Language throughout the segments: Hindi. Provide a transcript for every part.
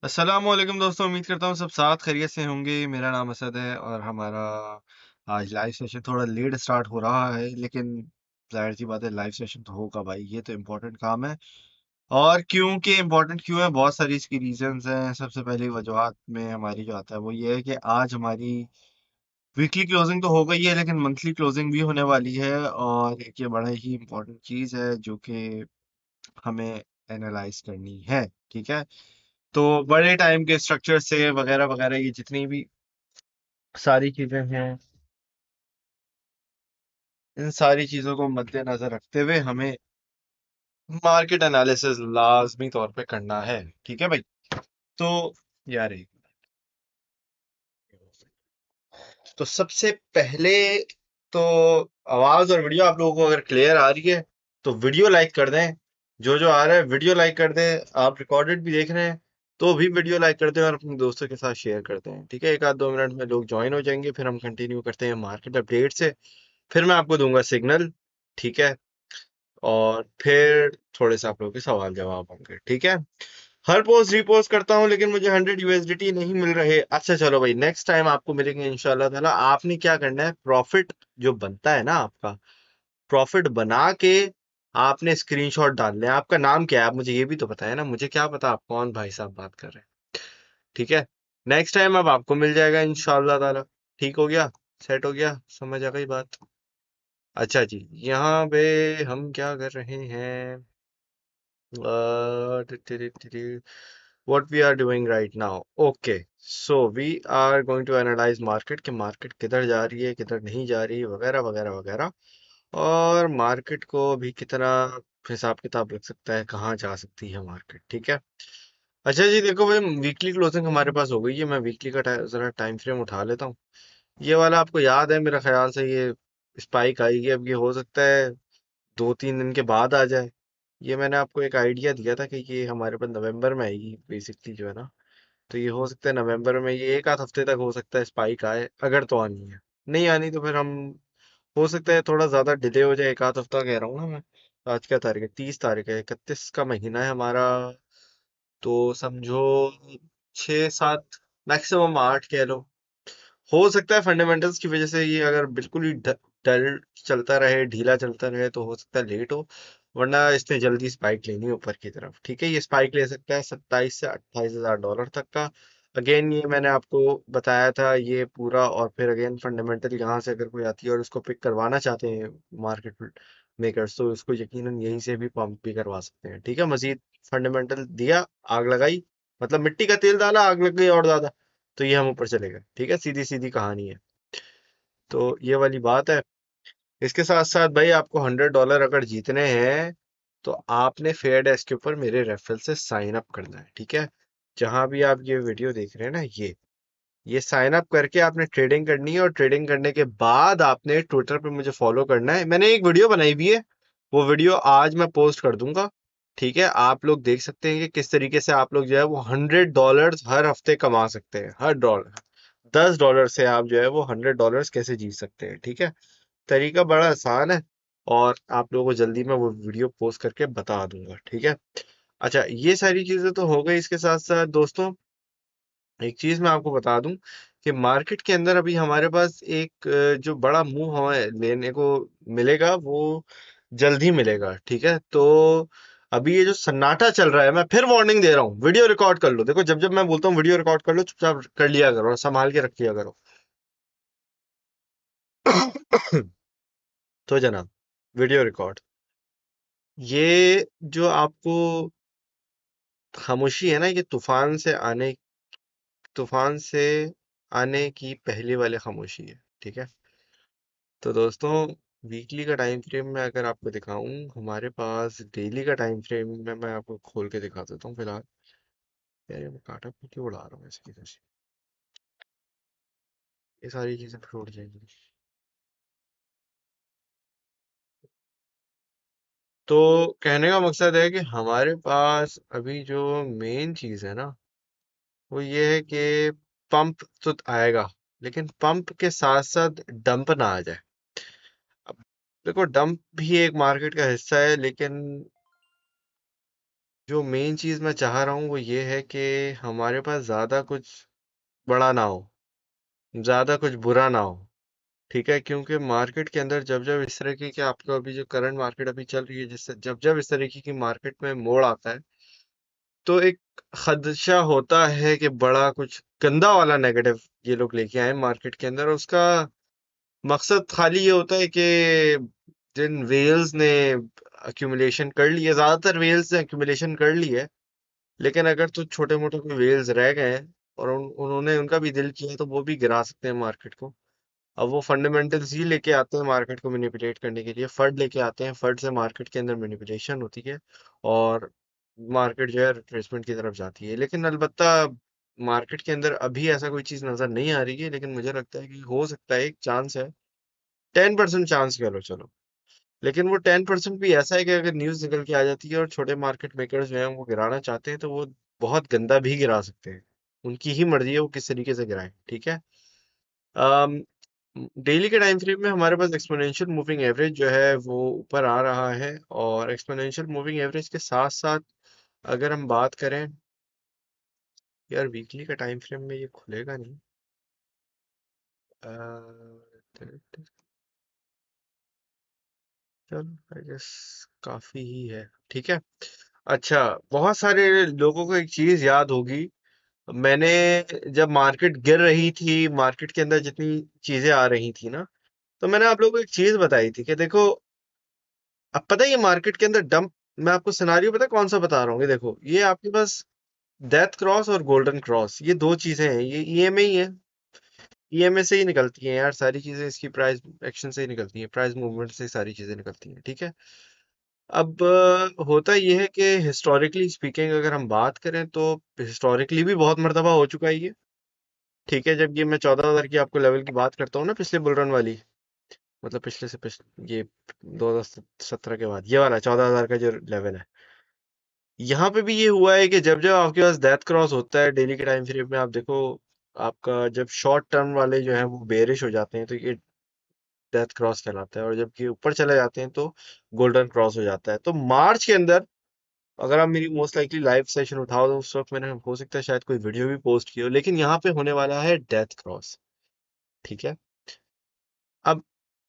अस्सलामुअलैकुम दोस्तों, उम्मीद करता हूँ सब साथ खैरियत से होंगे। मेरा नाम असद है और हमारा आज लाइव सेशन थोड़ा लेट स्टार्ट हो रहा है, लेकिन जाहिर सी बात है लाइव सेशन तो होगा भाई, ये तो इम्पोर्टेंट काम है। और क्योंकि इम्पोर्टेंट क्यों है, बहुत सारी इसकी रीजंस हैं। सबसे पहली वजूहत में हमारी जो आता है वो ये है कि आज हमारी वीकली क्लोजिंग तो हो गई है, लेकिन मंथली क्लोजिंग भी होने वाली है। और एक ये बड़ा ही इम्पोर्टेंट चीज़ है जो कि हमें एनालाइज करनी है। ठीक है, तो बड़े टाइम के स्ट्रक्चर से वगैरह वगैरह ये जितनी भी सारी चीजें हैं, इन सारी चीजों को मद्देनजर रखते हुए हमें मार्केट एनालिसिस लाजमी तौर पे करना है। ठीक है भाई। तो यार तो सबसे पहले तो आवाज और वीडियो आप लोगों को अगर क्लियर आ रही है तो वीडियो लाइक कर दें। जो जो आ रहा है वीडियो लाइक कर दें। आप रिकॉर्डेड भी देख रहे हैं तो भी वीडियो लाइक कर दें और अपने दोस्तों के साथ शेयर करते हैं। ठीक है, एक आध 2 मिनट में लोग ज्वाइन हो जाएंगे, फिर हम कंटिन्यू करते हैं मार्केट अपडेट से। फिर मैं आपको दूंगा सिग्नल। ठीक है, और फिर थोड़े से आप लोगों के सवाल जवाब होंगे। ठीक है, हर पोस्ट रीपोस्ट करता हूँ लेकिन मुझे 100 USDT नहीं मिल रहे। अच्छा चलो भाई, नेक्स्ट टाइम आपको मिलेंगे इंशाल्लाह ताला। आपने क्या करना है, प्रॉफिट जो बनता है ना आपका, प्रॉफिट बना के आपने स्क्रीनशॉट डालना है। आपका नाम क्या है, आप मुझे ये भी तो बताएं ना, मुझे क्या पता आप कौन भाई साहब बात कर रहे हैं। ठीक है, नेक्स्ट टाइम अब आपको मिल जाएगा इंशाल्लाह ताला। ठीक हो गया, सेट हो गया, समझ आ गई बात। अच्छा जी, यहाँ पे हम क्या कर रहे हैं, what we are doing right now. Okay, so we are going to analyze market कि मार्केट किधर जा रही है, किधर नहीं जा रही, वगैरह वगैरह वगैरह। और मार्केट को भी कितना हिसाब किताब लग सकता है, कहाँ जा सकती है मार्केट। ठीक है, अच्छा जी देखो भाई, वीकली क्लोजिंग हमारे पास हो गई है। मैं वीकली का जरा टाइम फ्रेम उठा लेता हूँ। ये वाला आपको याद है मेरा ख्याल से, ये स्पाइक आएगी। अब ये हो सकता है 2-3 दिन के बाद आ जाए। ये मैंने आपको एक आइडिया दिया था कि ये हमारे पास नवंबर में आएगी बेसिकली जो है ना। तो ये हो सकता है नवंबर में, ये एक आध हफ्ते तक हो सकता है स्पाइक आए, अगर तो आनी है। नहीं आनी तो फिर हम, हो सकता है थोड़ा ज्यादा डिले हो जाए, एक आध हफ्ता कह रहा हूँ ना मैं। आज क्या तारीख है, 30 तारीख है, 31 का महीना है हमारा। तो समझो 6-7, मैक्सिमम 8 कह लो। हो सकता है फंडामेंटल्स की वजह से ये अगर बिल्कुल ही डल चलता रहे, ढीला चलता रहे, तो हो सकता है लेट हो। वरना इसने जल्दी स्पाइक लेनी है ऊपर की तरफ। ठीक है, ये स्पाइक ले सकता है 27 से 28 हज़ार डॉलर तक का। अगेन ये मैंने आपको बताया था ये पूरा। और फिर अगेन फंडामेंटल यहाँ से अगर कोई आती है और उसको पिक करवाना चाहते हैं मार्केट मेकर्स, तो उसको यकीनन यहीं से भी पंप भी करवा सकते हैं। ठीक है, मजीद फंडामेंटल दिया, आग लगाई, मतलब मिट्टी का तेल डाला, आग लग गई और ज्यादा, तो ये हम ऊपर चले गए। ठीक है, सीधी सीधी कहानी है। तो ये वाली बात है। इसके साथ साथ भाई, आपको $100 अगर जीतने हैं तो आपने फेयर डेस्क के ऊपर मेरे रेफरल से साइन अप करना है। ठीक है, जहां भी आप ये वीडियो देख रहे हैं ना, ये साइन अप करके आपने ट्रेडिंग करनी है। और ट्रेडिंग करने के बाद आपने ट्विटर पे मुझे फॉलो करना है। मैंने एक वीडियो बनाई हुई है, वो वीडियो आज मैं पोस्ट कर दूंगा। ठीक है, आप लोग देख सकते हैं कि किस तरीके से आप लोग जो है वो $100 हर हफ्ते कमा सकते हैं। हर डॉलर, $10 से आप जो है वो $100 कैसे जीत सकते हैं। ठीक है, तरीका बड़ा आसान है। और आप लोगों को जल्दी मैं वो वीडियो पोस्ट करके बता दूंगा। ठीक है, अच्छा ये सारी चीजें तो हो गई। इसके साथ साथ दोस्तों, एक चीज मैं आपको बता दूं कि मार्केट के अंदर अभी हमारे पास एक जो बड़ा मूव हमें लेने को मिलेगा, वो जल्द ही मिलेगा। ठीक है, तो अभी ये जो सन्नाटा चल रहा है, मैं फिर वार्निंग दे रहा हूँ, वीडियो रिकॉर्ड कर लो। देखो, जब जब मैं बोलता हूँ वीडियो रिकॉर्ड कर लो, चुपचाप कर लिया करो और संभाल के रख लिया करो। तो जनाब, वीडियो रिकॉर्ड, ये जो आपको खामोशी है ना, ये तूफान से आने की पहले वाली खामोशी है। ठीक है, तो दोस्तों, वीकली का टाइम फ्रेम में अगर आपको दिखाऊं, हमारे पास डेली का टाइम फ्रेम में मैं आपको खोल के दिखा देता हूँ फिलहाल। यार ये मैं काटा क्यों उड़ा रहा हूँ इसकी वजह से, ये सारी चीजें फिर उड़ जाएंगी। तो कहने का मकसद है कि हमारे पास अभी जो मेन चीज है ना, वो ये है कि पंप तो आएगा, लेकिन पंप के साथ साथ डंप ना आ जाए। अब देखो, डंप भी एक मार्केट का हिस्सा है, लेकिन जो मेन चीज मैं चाह रहा हूँ वो ये है कि हमारे पास ज्यादा कुछ बड़ा ना हो, ज्यादा कुछ बुरा ना हो। ठीक है, क्योंकि मार्केट के अंदर जब जब इस तरीके की आपको अभी जो करंट मार्केट अभी चल रही है, जिससे जब जब इस तरीके की मार्केट में मोड़ आता है, तो एक खदशा होता है कि बड़ा कुछ गंदा वाला नेगेटिव ये लोग लेके आए मार्केट के अंदर। और उसका मकसद खाली ये होता है कि जिन वेल्स ने अक्यूमुलेशन कर ली है, ज्यादातर वेल्स ने अक्यूमुलेशन कर ली है, लेकिन अगर तो छोटे मोटे कोई वेल्स रह गए हैं और उन्होंने उनका भी दिल किया तो वो भी गिरा सकते हैं मार्केट को। अब वो फंडामेंटल्स ही लेके आते हैं मार्केट को मैनिपुलेट करने के लिए, फंड लेके आते हैं, फंड से मार्केट के अंदर मैनिपुलेशन होती है और मार्केट जो है रिट्रेसमेंट की तरफ जाती है। लेकिन अलबत्ता मार्केट के अंदर अभी ऐसा कोई चीज नजर नहीं आ रही है, लेकिन मुझे लगता है कि हो सकता है, एक चांस है, 10% चांस कह लो चलो। लेकिन वो 10% भी ऐसा है कि अगर न्यूज निकल के आ जाती है और छोटे मार्केट मेकर्स जो हैं वो गिराना चाहते हैं तो वो बहुत गंदा भी गिरा सकते हैं। उनकी ही मर्जी है वो किस तरीके से गिराएं। ठीक है। डेली के टाइम फ्रेम में हमारे पास एक्सपोनेंशियल मूविंग एवरेज जो है वो ऊपर आ रहा है, और एक्सपोनेंशियल मूविंग एवरेज के साथ साथ अगर हम बात करें, यार वीकली का टाइम फ्रेम में ये खुलेगा नहीं। चलो आई गेस काफी ही है। ठीक है। अच्छा, बहुत सारे लोगों को एक चीज याद होगी। मैंने जब मार्केट गिर रही थी, मार्केट के अंदर जितनी चीजें आ रही थी ना, तो मैंने आप लोगों को एक चीज बताई थी कि देखो, अब पता है ये मार्केट के अंदर डंप, मैं आपको सिनारियो पता है कौन सा बता रहा हूँ? ये देखो, ये आपके पास डेथ क्रॉस और गोल्डन क्रॉस, ये दो चीजें हैं, ये ईएमए ही है। ईएमए से ही निकलती हैं यार सारी चीजें, इसकी प्राइस एक्शन से ही निकलती हैं, प्राइस मूवमेंट से ही सारी चीजें निकलती हैं। ठीक है। अब होता ये है कि हिस्टोरिकली स्पीकिंग अगर हम बात करें तो हिस्टोरिकली भी बहुत मर्तबा हो चुका है ये। ठीक है। जब ये मैं 14,000 की आपको लेवल की बात करता हूँ ना, पिछले बुल रन वाली, मतलब पिछले से पिछले ये 2017 के बाद, ये वाला 14,000 का जो लेवल है, यहाँ पे भी ये हुआ है कि जब जब आपके पास डेथ क्रॉस होता है डेली के टाइम पीरियड में, आप देखो, आपका जब शॉर्ट टर्म वाले जो है वो बेरिश हो जाते हैं तो ये डेथ क्रॉस कहलाता है, और जब ये ऊपर चले जाते हैं तो गोल्डन क्रॉस हो जाता है। तो मार्च के अंदर अगर आप मेरी मोस्ट लाइकली लाइव सेशन उठाओ तो उस वक्त मैंने, हो सकता है शायद कोई वीडियो भी पोस्ट की हो, लेकिन यहाँ पे होने वाला है डेथ क्रॉस। ठीक है। अब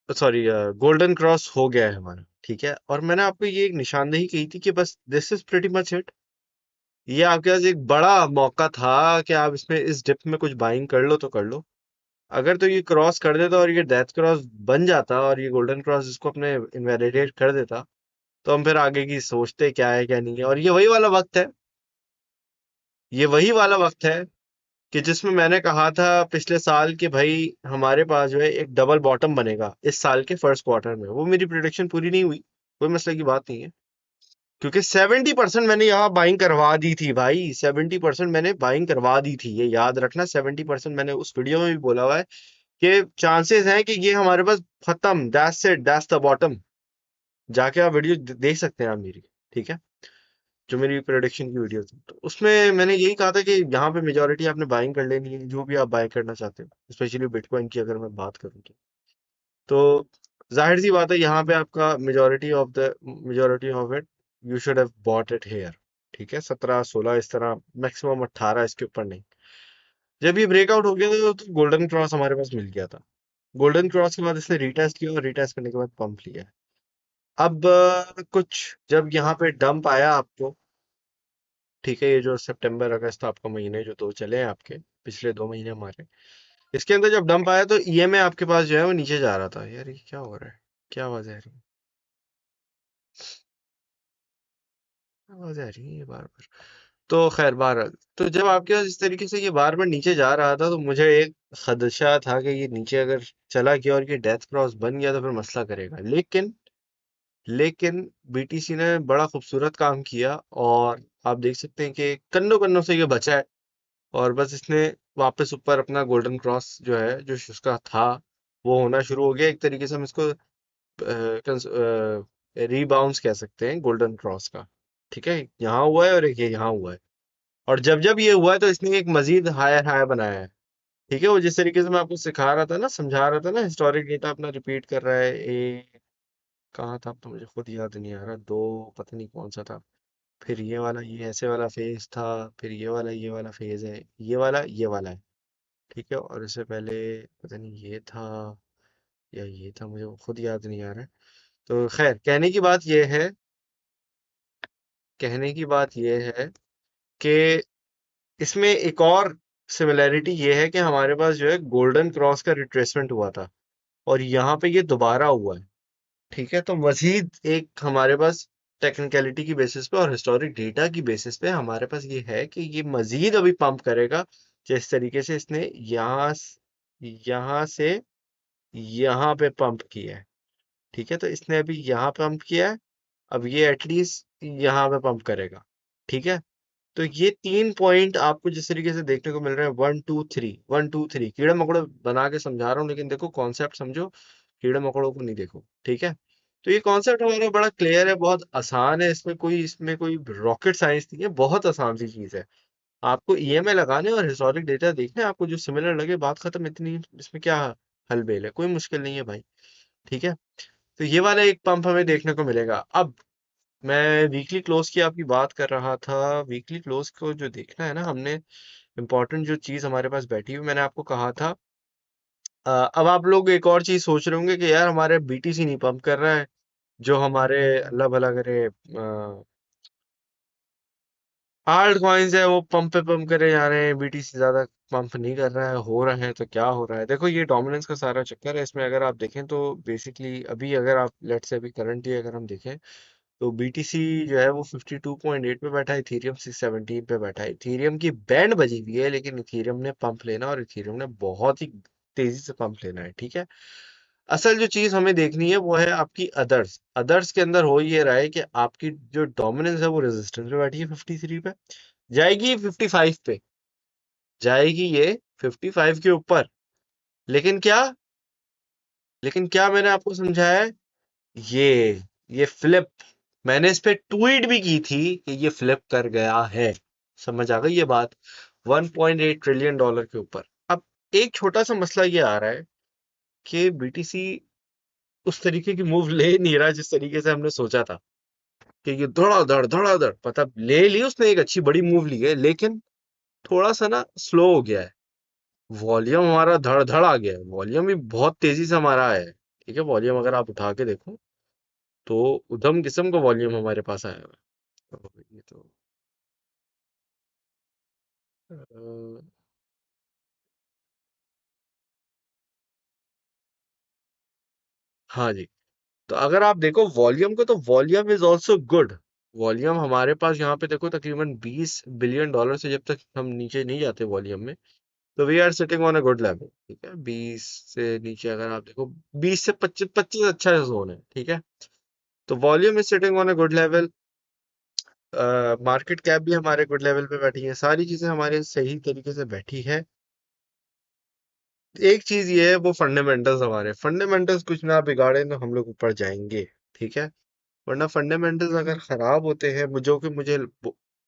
सॉरी, गोल्डन क्रॉस हो गया है हमारा। ठीक है। और मैंने आपको ये एक निशानदेही कही थी कि बस this is pretty much it, ये आपके पास एक बड़ा मौका था कि आप इसमें इस डिप में कुछ बाइंग कर लो तो कर लो। अगर तो ये क्रॉस कर देता और ये डेथ क्रॉस बन जाता और ये गोल्डन क्रॉस इसको अपने इनवैलिडेट कर देता, तो हम फिर आगे की सोचते क्या है क्या नहीं है। और ये वही वाला वक्त है, ये वही वाला वक्त है कि जिसमें मैंने कहा था पिछले साल कि भाई हमारे पास जो है एक डबल बॉटम बनेगा इस साल के फर्स्ट क्वार्टर में। वो मेरी प्रिडिक्शन पूरी नहीं हुई, कोई मसले की बात नहीं है, क्योंकि 70% मैंने यहाँ बाइंग करवा दी थी भाई, 70% मैंने बाइंग करवा दी थी, ये याद रखना। 70% मैंने उस वीडियो में भी बोला हुआ है कि चांसेस हैं कि ये हमारे पास खत्म, that's it, that's the bottom. जाके आप वीडियो देख सकते हैं आप मेरी। ठीक है। जो मेरी प्रोडिक्शन की वीडियो थी, तो उसमें मैंने यही कहा था कि यहाँ पे मेजोरिटी आपने बाइंग कर लेनी है, जो भी आप बाय करना चाहते हो, स्पेशली बिटकॉइन की अगर मैं बात करूँ तो जाहिर सी बात है यहाँ पे आपका majority of it you should have bought it here. ठीक है। 17 16 इस तरह, मैक्सिमम 18, इसके ऊपर नहीं। जब ये ब्रेकआउट हो गया तो गोल्डन क्रॉस हमारे पास मिल गया था। गोल्डन क्रॉस के बाद इसने रीटेस्ट किया और रीटेस्ट करने के बाद पंप लिया। अब कुछ जब यहाँ पे डंप आया आपको, ठीक है, ये जो सितंबर अगस्त आपका महीने जो दो चले हैं आपके, पिछले 2 महीने हमारे, इसके अंदर जब डंप आया तो ईएमए आपके पास जो है वो नीचे जा रहा था। यार ये क्या हो रहा है, क्या आवाज आ रही है? आवाज आ रही है ये बार बार। तो खैर, बहरहाल, तो जब आपके पास इस तरीके से ये बार बार नीचे जा रहा था तो मुझे एक खदशा था कि ये नीचे अगर चला गया और ये डेथ क्रॉस बन गया तो फिर मसला करेगा। लेकिन बीटीसी ने बड़ा खूबसूरत काम किया, और आप देख सकते हैं कि कन्नों कन्नों से ये बचा है। और बस इसने वापस ऊपर अपना गोल्डन क्रॉस जो है, जो उसका था, वो होना शुरू हो गया। एक तरीके से हम इसको रीबाउंस कह सकते हैं गोल्डन क्रॉस का। ठीक है। यहाँ हुआ है और एक ये यहाँ हुआ है, और जब जब ये हुआ है तो इसने एक मजीद हायर हाई बनाया है। ठीक है। वो जिस तरीके से मैं आपको सिखा रहा था ना, समझा रहा था ना, हिस्टोरिक डेटा अपना रिपीट कर रहा है। कहाँ था, अब तो मुझे खुद याद नहीं आ रहा, दो, पता नहीं कौन सा था। फिर ये वाला ये ऐसे वाला फेज था, फिर ये वाला फेज है, ये वाला है। ठीक है, और इससे पहले पता नहीं ये था या ये था, मुझे खुद याद नहीं आ रहा है। तो खैर, कहने की बात ये है कि इसमें एक और सिमिलैरिटी ये है कि हमारे पास जो है गोल्डन क्रॉस का रिट्रेसमेंट हुआ था, और यहाँ पे ये दोबारा हुआ है। ठीक है, तो मजीद एक हमारे पास टेक्निकलिटी की बेसिस पे और हिस्टोरिक डेटा की बेसिस पे हमारे पास ये है कि ये मजीद अभी पंप करेगा, जिस तरीके से इसने यहाँ से यहाँ पे पंप किया है। ठीक है, तो इसने अभी यहाँ पंप किया है, अब ये एटलीस्ट यहाँ पे पंप करेगा। ठीक है, तो ये 3 पॉइंट आपको जिस तरीके से देखने को मिल रहे हैं, 1 2 3 कीड़े मकोड़े बना के समझा रहा हूँ, लेकिन देखो कॉन्सेप्ट समझो, कीड़े मकोड़ों को नहीं देखो। ठीक है, तो ये कॉन्सेप्ट हमारा बड़ा क्लियर है, बहुत आसान है, इसमें कोई रॉकेट साइंस नहीं है, बहुत आसान सी चीज है। आपको ईएमआई लगाने और हिस्टोरिक डेटा देखने, आपको जो सिमिलर लगे, बात खत्म। इतनी इसमें क्या हलबेल है, कोई मुश्किल नहीं है भाई। ठीक है, तो ये वाला एक पंप हमें देखने को मिलेगा। अब मैं वीकली क्लोज की आपकी बात कर रहा था। वीकली क्लोज को जो देखना है ना हमने, इम्पोर्टेंट जो चीज हमारे पास बैठी हुई, मैंने आपको कहा था। अब आप लोग एक और चीज सोच रहे होंगे कि यार हमारे बीटीसी नहीं पंप कर रहा है, जो हमारे अल्लाह भला करे आल्ट कॉइन्स है वो पंप पे पंप करे जा रहे हैं, बीटीसी ज्यादा पंप नहीं कर रहा है। हो रहा है तो क्या हो रहा है? देखो, ये डोमिनेंस का सारा चक्कर है इसमें। अगर आप देखें तो बेसिकली अभी अगर आप लेट्स से अभी करंटली अगर हम देखें, तो बीटीसी जो है वो 52.8 पे बैठा है, इथेरियम 617 पे बैठा है। इथेरियम की बैंड बजी हुई है, लेकिन इथेरियम ने पंप लेना, और इथेरियम ने बहुत ही तेजी से पंप लेना है। ठीक है, असल जो चीज हमें देखनी है वो है आपकी अदर्स। अदर्स के अंदर हो ये रहा है कि आपकी जो डोमिनेंस है वो रेजिस्टेंस पे बैठी है 53 पे, जाएगी 55 पे, जाएगी ये 55 के ऊपर। लेकिन क्या लेकिन क्या मैंने आपको समझाया है? ये ये फ्लिप, मैंने इस पे ट्वीट भी की थी कि ये फ्लिप कर गया है। समझ आ गई ये बात? 1.8 ट्रिलियन डॉलर के ऊपर। अब एक छोटा सा मसला ये आ रहा है कि बीटीसी उस तरीके की मूव ले नहीं रहा जिस तरीके से हमने सोचा था, कि ये धड़ाधड़ पता ले ली उसने, एक अच्छी बड़ी मूव ली है, लेकिन थोड़ा सा ना स्लो हो गया है। वॉल्यूम हमारा धड़ धड़ आ गया है, वॉल्यूम भी बहुत तेजी से हमारा आया है। ठीक है, वॉल्यूम अगर आप उठा के देखो तो उधम किस्म का वॉल्यूम हमारे पास आया हुआ है। तो ये तो अ, हाँ जी, तो अगर आप देखो वॉल्यूम को, तो volume is also good. Volume हमारे पास यहाँ पे देखो तकरीबन 20 बिलियन डॉलर से जब तक हम नीचे नहीं जाते वॉल्यूम में, तो we are sitting on a good level. ठीक है, 20 से नीचे अगर आप देखो, 20 से 25, 25 अच्छा जोन है। ठीक है, तो volume is sitting on a good level. Market cap भी हमारे गुड लेवल पे बैठी है, सारी चीजें हमारे सही तरीके से बैठी है। एक चीज ये है, वो फंडामेंटल्स, हमारे फंडामेंटल्स कुछ ना बिगाड़े तो हम लोग ऊपर जाएंगे। ठीक है, वरना फंडामेंटल्स अगर खराब होते हैं, जो कि मुझे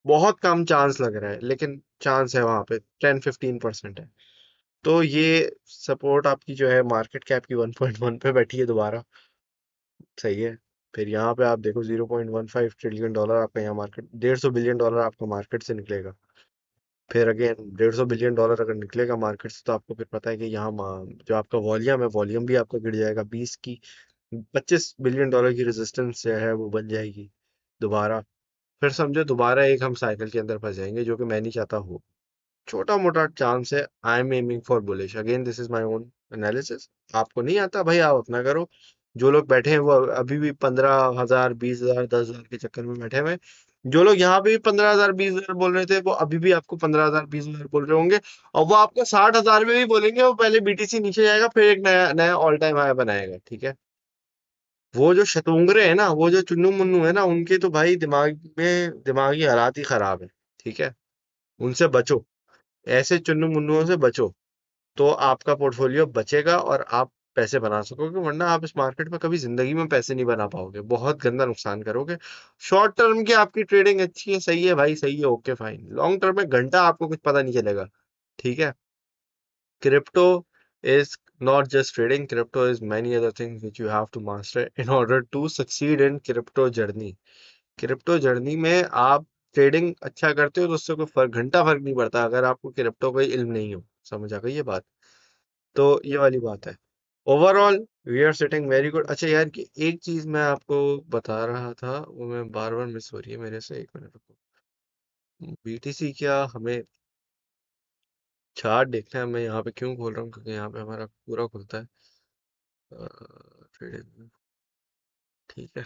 बहुत कम चांस लग रहा है, लेकिन चांस है वहां पे 10-15% है। तो ये सपोर्ट आपकी जो है मार्केट कैप की 1.1 पे बैठी है दोबारा, सही है। फिर यहाँ पे आप देखो 0.15 ट्रिलियन डॉलर आपका यहाँ मार्केट, 150 बिलियन डॉलर आपका मार्केट से निकलेगा। फिर अगेन 150 बिलियन डॉलर अगर निकलेगा मार्केट से, तो आपको फिर पता है कि यहाँ जो आपका वॉल्यूम है, वॉल्यूम भी आपका गिर जाएगा। 25 बिलियन डॉलर की रेजिस्टेंस जो है वो बन जाएगी दोबारा। फिर समझो दोबारा एक हम साइकिल के अंदर फंस जाएंगे, जो कि मैं नहीं चाहता हो। छोटा मोटा चांस है। I am aiming for bullish, again this is my own analysis. आपको नहीं आता भाई, आप अपना करो। जो लोग बैठे हैं वो अभी भी 15,000, 20,000, 10,000 के चक्कर में बैठे हुए हैं। जो लोग यहाँ पे भी 15,000, 20,000 बोल रहे थे, वो अभी भी आपको 15,000, 20,000 बोल रहे होंगे। और वो आपको 60,000 में भी बोलेंगे। वो पहले बीटीसी नीचे जाएगा, फिर एक नया नया ऑल टाइम हाई बनाएगा। ठीक है, वो जो शतुंगरे हैं ना, वो जो चुन्नू मुन्नू है ना, उनके तो भाई दिमाग में दिमागी हालात ही खराब है। ठीक है, उनसे बचो, ऐसे चुन्नू मुन्नुओं से बचो, तो आपका पोर्टफोलियो बचेगा और आप पैसे बना सकोगे। वरना आप इस मार्केट में कभी जिंदगी में पैसे नहीं बना पाओगे, बहुत गंदा नुकसान करोगे। शॉर्ट टर्म की आपकी ट्रेडिंग अच्छी है, सही है भाई, सही है, ओके फाइन। लॉन्ग टर्म में घंटा आपको कुछ पता नहीं चलेगा। ठीक है, crypto is not just trading. Crypto is many other things which you have to master in order to succeed in crypto journey. Crypto journey में आप ट्रेडिंग अच्छा करते हो तो उससे कोई फर्क, घंटा फर्क नहीं पड़ता अगर आपको क्रिप्टो का इल्म नहीं हो। समझ आ गई ये बात? तो ये वाली बात है। Overall we are sitting very good. अच्छा यार कि एक चीज मैं आपको बता रहा था, वो मैं बार बार मिस हो रही है मेरे से, एक मिनट रुको। बीटीसी क्या हमें चार्ट देखना है? मैं यहाँ पे क्यों खोल रहा हूँ, क्योंकि यहाँ पे हमारा पूरा खुलता है ट्रेडिंग। ठीक है।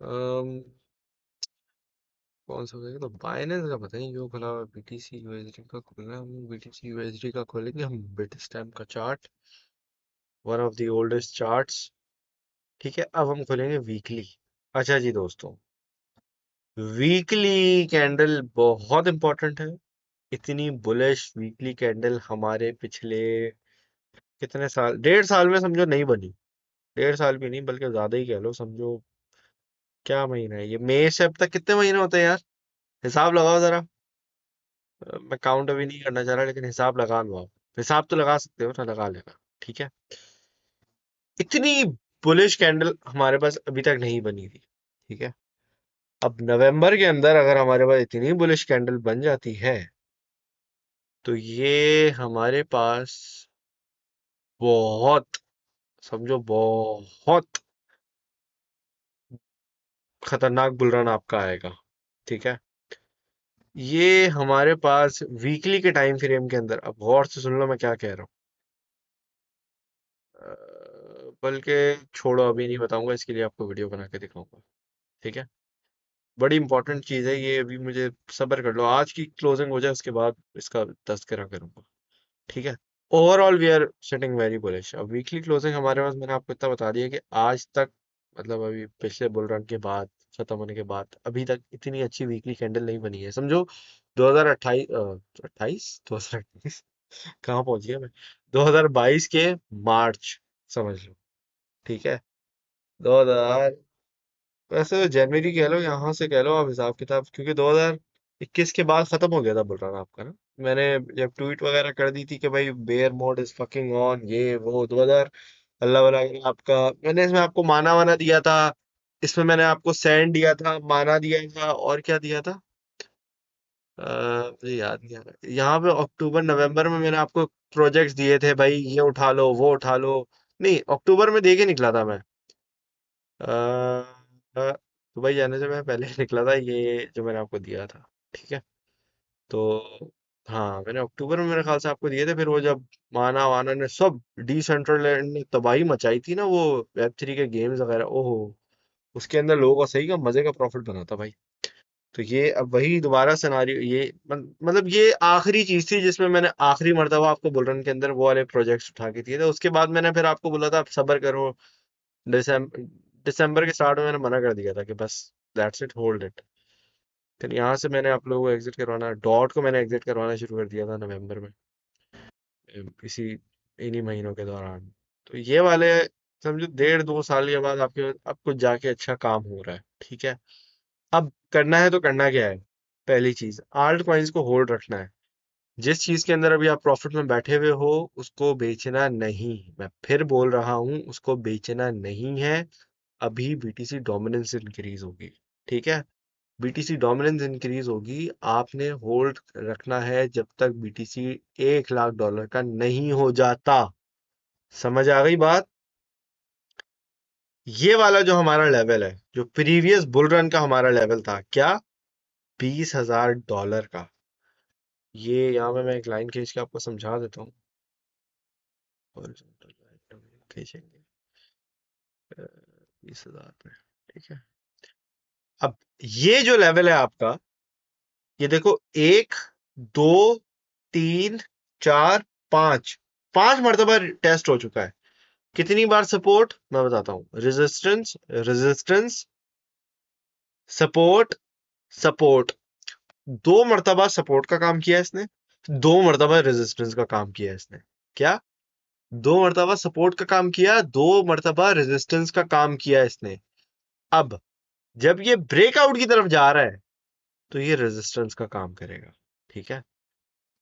अम, कौन सा होगा? तो बाइनेंस का पता नहीं क्यों खुला हुआ, बीटीसी यूएसडी का खोलना है। हम बीटीसी यूएसडी का खोलेंगे, हम बिट स्टैम्प का chart, one of the oldest charts. ठीक है, अब हम खोलेंगे वीकली। अच्छा जी दोस्तों, वीकली कैंडल बहुत इंपॉर्टेंट है। इतनी बुलिश वीकली कैंडल हमारे पिछले कितने साल, 1.5 साल में समझो नहीं बनी। 1.5 साल भी नहीं बल्कि ज्यादा ही कह लो, समझो। क्या महीना है ये? मई से अब तक कितने महीने होते हैं यार? हिसाब लगाओ जरा। मैं काउंट अभी नहीं करना चाह रहा, लेकिन हिसाब लगा लो आप। हिसाब तो लगा सकते हो ना, लगा लेना। ठीक है। इतनी बुलिश कैंडल हमारे पास अभी तक नहीं बनी थी। ठीक है। अब नवंबर के अंदर अगर हमारे पास इतनी बुलिश कैंडल बन जाती है, तो ये हमारे पास बहुत, समझो बहुत खतरनाक बुल रन आपका आएगा। ठीक है। ये हमारे पास वीकली के टाइम फ्रेम के अंदर, अब गौर से सुन लो मैं क्या कह रहा हूँ। बल्कि छोड़ो, अभी नहीं बताऊंगा, इसके लिए आपको वीडियो बना के दिखाऊंगा। ठीक है। बड़ी इंपॉर्टेंट चीज है ये, अभी मुझे सब्र कर लो, आज की क्लोजिंग हो जाए उसके बाद इसका तस्करा करूंगा। ठीक है। Overall we are setting very bullish. अब वीकली क्लोजिंग हमारे पास, मैंने आपको इतना बता दिया कि आज तक, मतलब अभी पिछले बुल रन के बाद, खत्म होने के बाद, अभी तक इतनी अच्छी वीकली कैंडल नहीं बनी है। समझो 2028, 28, 2028 कहाँ पहुंच गया मैं, 2022 के मार्च, समझ लो। ठीक है। 2000, वैसे तो जनवरी कह लो, यहाँ से कह लो आप हिसाब किताब, क्योंकि 2021 के बाद खत्म हो गया था बुल रन आपका ना। मैंने जब ट्वीट वगैरह कर दी थी कि भाई bear mode is fucking on, ये वो 2000 अल्लाह वाला आपका, मैंने इसमें आपको माना वाना दिया था। इसमें मैंने आपको सैंड दिया था, माना दिया था, और क्या दिया था? मुझे याद नहीं आ रहा। यहाँ पे अक्टूबर नवंबर में मैंने आपको प्रोजेक्ट्स दिए थे भाई, ये उठा लो वो उठा लो। नहीं, अक्टूबर में दे के निकला था मैं। दुबई जाने से मैं पहले निकला था, ये जो मैंने आपको दिया था। ठीक है। तो हाँ, मैंने अक्टूबर में मेरे ख्याल से आपको दिए थे। फिर वो जब माना वाना ने सब, डिसेंट्रलैंड ने तबाही मचाई थी ना, वो वेब 3 के गेम्स वगैरह, ओहो, उसके अंदर लोगों का सही का मजे का प्रॉफिट बना था भाई। तो ये अब वही दोबारा सिनारियो, ये मतलब ये आखिरी चीज थी जिसमें मैंने आखिरी मर्तबा आपको बुलरन के अंदर वो वाले प्रोजेक्ट्स उठा के दिए थे। उसके बाद मैंने फिर आपको बोला था आप सब्र करो। दिसंबर दिसंबर के स्टार्ट में मैंने मना कर दिया था कि बस दैट्स इट, होल्ड इट। फिर यहाँ से मैंने आप लोगों को एग्जिट करवाना, डॉट को मैंने एग्जिट करवाना शुरू कर दिया था नवंबर में, इसी इन्हीं महीनों के दौरान। तो ये वाले, समझो 1.5 2 साल के बाद आपके अब कुछ जाके अच्छा काम हो रहा है। ठीक है। अब करना है तो करना क्या है? पहली चीज, आल्ट कॉइन्स को होल्ड रखना है। जिस चीज के अंदर अभी आप प्रॉफिट में बैठे हुए हो, उसको बेचना नहीं। मैं फिर बोल रहा हूं, उसको बेचना नहीं है। अभी बीटीसी डोमिनेंस इंक्रीज होगी। ठीक है। बीटीसी डोमिनेंस इंक्रीज होगी, आपने होल्ड रखना है जब तक बीटीसी $1 लाख का नहीं हो जाता। समझ आ गई बात? ये वाला जो हमारा लेवल है, जो प्रीवियस बुल रन का हमारा लेवल था, क्या? $20,000 का। ये यहाँ पे मैं एक लाइन खींच के आपको समझा देता हूँ। हॉरिजॉन्टल लाइन खींचेंगे 20,000 पे। ठीक है। अब ये जो लेवल है आपका, ये देखो, 1 2 3 4 5, 5 मर्तबा टेस्ट हो चुका है। कितनी बार सपोर्ट, मैं बताता हूँ। Resistance, resistance, support, support. 2 मर्तबा सपोर्ट का काम किया है इसने, 2 मर्तबा रेजिस्टेंस का काम किया है इसने। क्या? 2 मर्तबा सपोर्ट का काम किया, 2 मर्तबा रेजिस्टेंस का काम किया इसने। अब जब ये ब्रेकआउट की तरफ जा रहा है, तो ये रेजिस्टेंस का काम करेगा। ठीक है।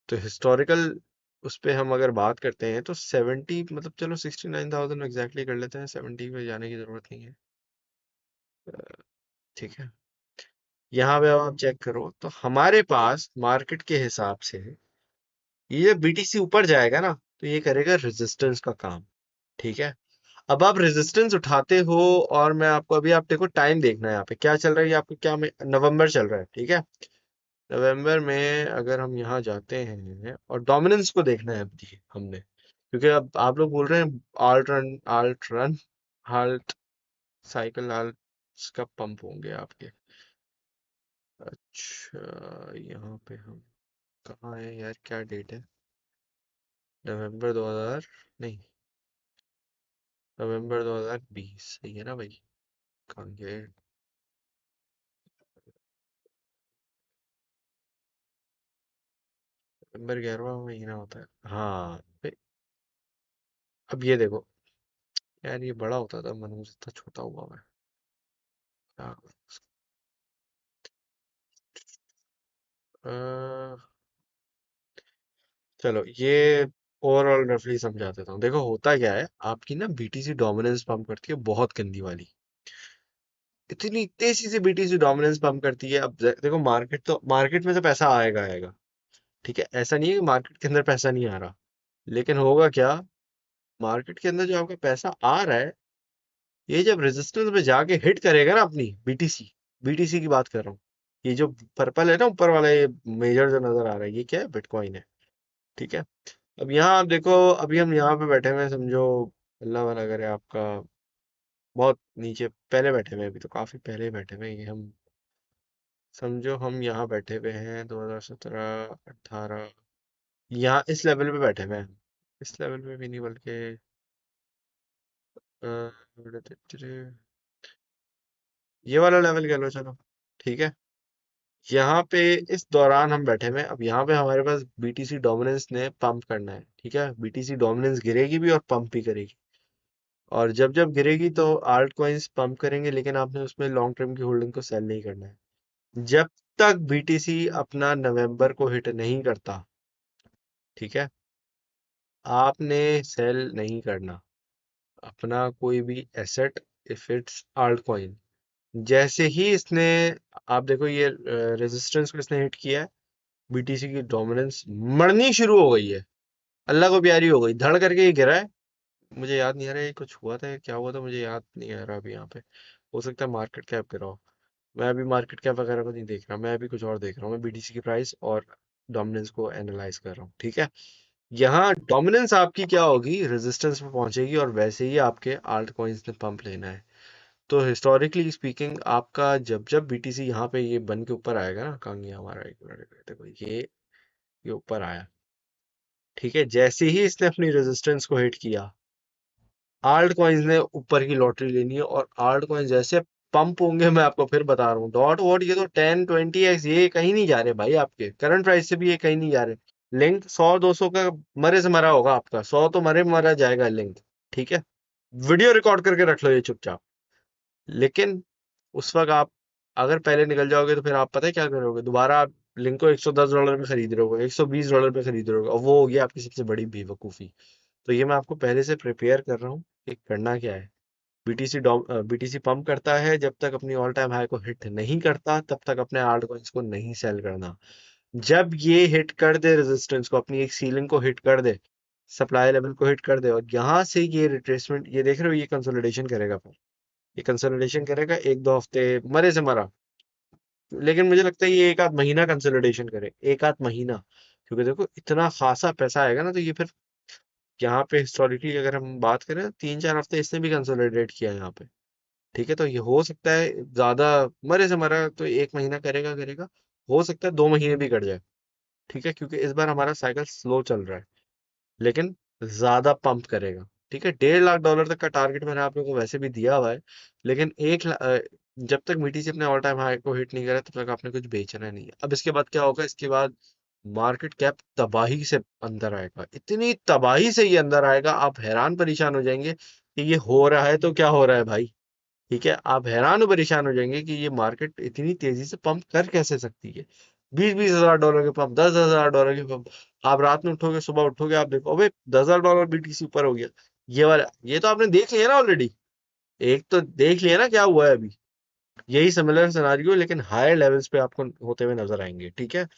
तो हिस्टोरिकल उस पे हम अगर बात करते हैं तो 70, मतलब चलो 69,000 एग्जैक्टली कर लेते हैं, 70 पे जाने की जरूरत नहीं है। ठीक है। यहाँ पे अब आप चेक करो तो हमारे पास मार्केट के हिसाब से ये बीटीसी ऊपर जाएगा ना, तो ये करेगा रेजिस्टेंस का काम। ठीक है। अब आप रेजिस्टेंस उठाते हो, और मैं आपको अभी, आप देखो टाइम देखना है यहाँ पे क्या चल रहा है, ये आपको क्या में नवंबर चल रहा है, ठीक है। नवंबर में अगर हम यहाँ जाते हैं और डोमिनेंस को देखना है अभी हमने, क्योंकि अब आप लोग बोल रहे हैं alt run halt cycle halt कब पंप होंगे आपके। अच्छा, यहाँ पे हम कहाँ है यार, क्या डेट है, नवंबर 2000, नहीं, नवंबर 2020, सही है ना भाई। कहाँ गए, नवंबर 11वां महीना होता है, हाँ अब ये देखो यार, ये बड़ा होता था मन, मुझे इतना छोटा हुआ मैं, क्या करूं इसका? चलो ये ओवरऑल रफली समझा देता हूँ। देखो होता क्या है, आपकी ना बीटीसी डोमिनेंस पंप करती है बहुत गंदी वाली, इतनी तेजी से बीटीसी डोमिनेंस पंप करती है। अब देखो मार्केट, तो मार्केट में तो पैसा आएगा आएगा, ठीक है, ऐसा नहीं है कि मार्केट के अंदर पैसा नहीं आ रहा, लेकिन होगा क्या, मार्केट के अंदर जो आपका पैसा आ रहा है, ये जब रेजिस्टेंस में जाके हिट करेगा ना अपनी बीटीसी, बीटीसी की बात कर रहा हूँ, ये जो पर्पल है ना ऊपर वाला, ये मेजर जो नजर आ रहा है, ये क्या है, बिटकॉइन है, ठीक है। अब यहाँ आप देखो, अभी हम यहाँ पे बैठे हुए हैं, समझो अल्लाह वाला करे आपका, बहुत नीचे पहले बैठे हुए हैं, अभी तो काफी पहले बैठे हुए हैं ये हम, समझो हम यहाँ बैठे हुए हैं 2017 18, यहाँ इस लेवल पे बैठे हुए हैं, इस लेवल पे भी नहीं बल्कि अ, ये वाला लेवल कह लो चलो, ठीक है। यहाँ पे इस दौरान हम बैठे हुए हैं, अब यहाँ पे हमारे पास बीटीसी डोमिनेंस ने पंप करना है, ठीक है, बीटीसी डोमिनेंस गिरेगी भी और पंप भी करेगी, और जब जब गिरेगी तो आल्ट कॉइन्स पंप करेंगे, लेकिन आपने उसमें लॉन्ग टर्म की होल्डिंग को सेल नहीं करना है जब तक बीटीसी अपना नवंबर को हिट नहीं करता, ठीक है, आपने सेल नहीं करना अपना कोई भी asset, if it's alt coin. जैसे ही इसने, आप देखो ये रेजिस्टेंस को इसने हिट किया है, बीटीसी की डोमिनेंस मरनी शुरू हो गई है, अल्लाह को प्यारी हो गई, धड़ करके ये गिरा है। मुझे याद नहीं आ रहा है ये कुछ हुआ था या क्या हुआ था, मुझे याद नहीं आ रहा अभी यहाँ पे, हो सकता है मार्केट कैप गिरा हो। मैं अभी मार्केट कैप वगैरह को नहीं देख रहा, मैं अभी कुछ और देख रहा हूँ, मैं बीटीसी की प्राइस और डोमिनेंस को एनालाइज कर रहा हूँ, ठीक है। यहाँ डोमिनेंस आपकी क्या होगी, रेजिस्टेंस पे पहुंचेगी, और वैसे ही आपके आल्ट कॉइन्स ने पंप लेना है। तो हिस्टोरिकली स्पीकिंग आपका जब जब बीटीसी यहाँ पे ये बन के ऊपर आएगा ना, कहाँ गया हमारा, एक मिनट देखो, ये ऊपर आया, ठीक है, जैसे ही इसने अपनी रेजिस्टेंस को हिट किया, आल्ट कॉइन्स ने ऊपर की लॉटरी लेनी है, और आल्ट कॉइन्स जैसे पंप होंगे, मैं आपको फिर बता रहा हूँ, डॉट वॉट ये तो 10 20 एक्स, ये कहीं नहीं जा रहे भाई, आपके करंट प्राइस से भी ये कहीं नहीं जा रहे। लिंक 100 200 का मरे से मरा होगा आपका, 100 तो मरे मरा जाएगा लिंक, ठीक है। वीडियो रिकॉर्ड करके रख लो ये चुपचाप। लेकिन उस वक्त आप अगर पहले निकल जाओगे, तो फिर आप पता है क्या करोगे, दोबारा आप लिंक को $110 पे खरीद रहे हो, $120 पे खरीद रहे हो, और वो हो गया आपकी सबसे बड़ी बेवकूफ़ी। तो ये मैं आपको पहले से प्रिपेयर कर रहा हूँ कि करना क्या है। बीटीसी पंप करता है, जब तक अपनी ऑल टाइम हाई को हिट नहीं करता तब तक अपने आल्ट कॉइन्स को नहीं सेल करना। जब ये हिट कर दे रेजिस्टेंस को, अपनी एक सीलिंग को हिट कर दे, सप्लाई लेवल को हिट कर दे, और यहाँ से ये रिट्रेसमेंट, ये देख रहे हो, ये कंसोलिडेशन करेगा, फिर ये कंसोलिडेशन करेगा 1 2 हफ्ते, मरे से मरा। लेकिन मुझे लगता है ये एक आध महीना कंसोलिडेशन करे, एक आध महीना, क्योंकि देखो इतना खासा पैसा आएगा ना, तो ये फिर यहाँ पे हिस्टोरिकली अगर हम बात करें, 3 4 हफ्ते इसने भी कंसोलिडेट किया है यहाँ पे, ठीक है। तो ये हो सकता है ज्यादा, मरे से मरा तो 1 महीना करेगा करेगा, हो सकता है 2 महीने भी कट जाए, ठीक है, क्योंकि इस बार हमारा साइकिल स्लो चल रहा है, लेकिन ज्यादा पंप करेगा, ठीक है। $1.5 लाख तक का टारगेट मैंने आप लोगों को वैसे भी दिया हुआ है, लेकिन जब तक मीटी से अपने ऑल टाइम हाई को हिट नहीं करा, तब तक आपने कुछ बेचना नहीं है। अब इसके बाद क्या होगा, इसके बाद मार्केट कैप तबाही से अंदर आएगा, इतनी तबाही से ये अंदर आएगा, आप हैरान परेशान हो जाएंगे कि ये हो रहा है तो क्या हो रहा है भाई, ठीक है। आप हैरान और परेशान हो जाएंगे कि ये मार्केट इतनी तेजी से पंप कर कैसे सकती है, 20 20 हजार डॉलर के पंप, 10 10 हजार डॉलर के पंप। आप रात में उठोगे, सुबह उठोगे, आप देखो अबे $10 बीटीसी ऊपर हो गया, ये वाला, ये तो आपने देख लिया ना ऑलरेडी, एक तो देख लिया ना क्या हुआ है अभी, यही सिमिलर सिनारियो लेकिन हायर लेवल्स पे आपको होते हुए नजर आएंगे, ठीक है।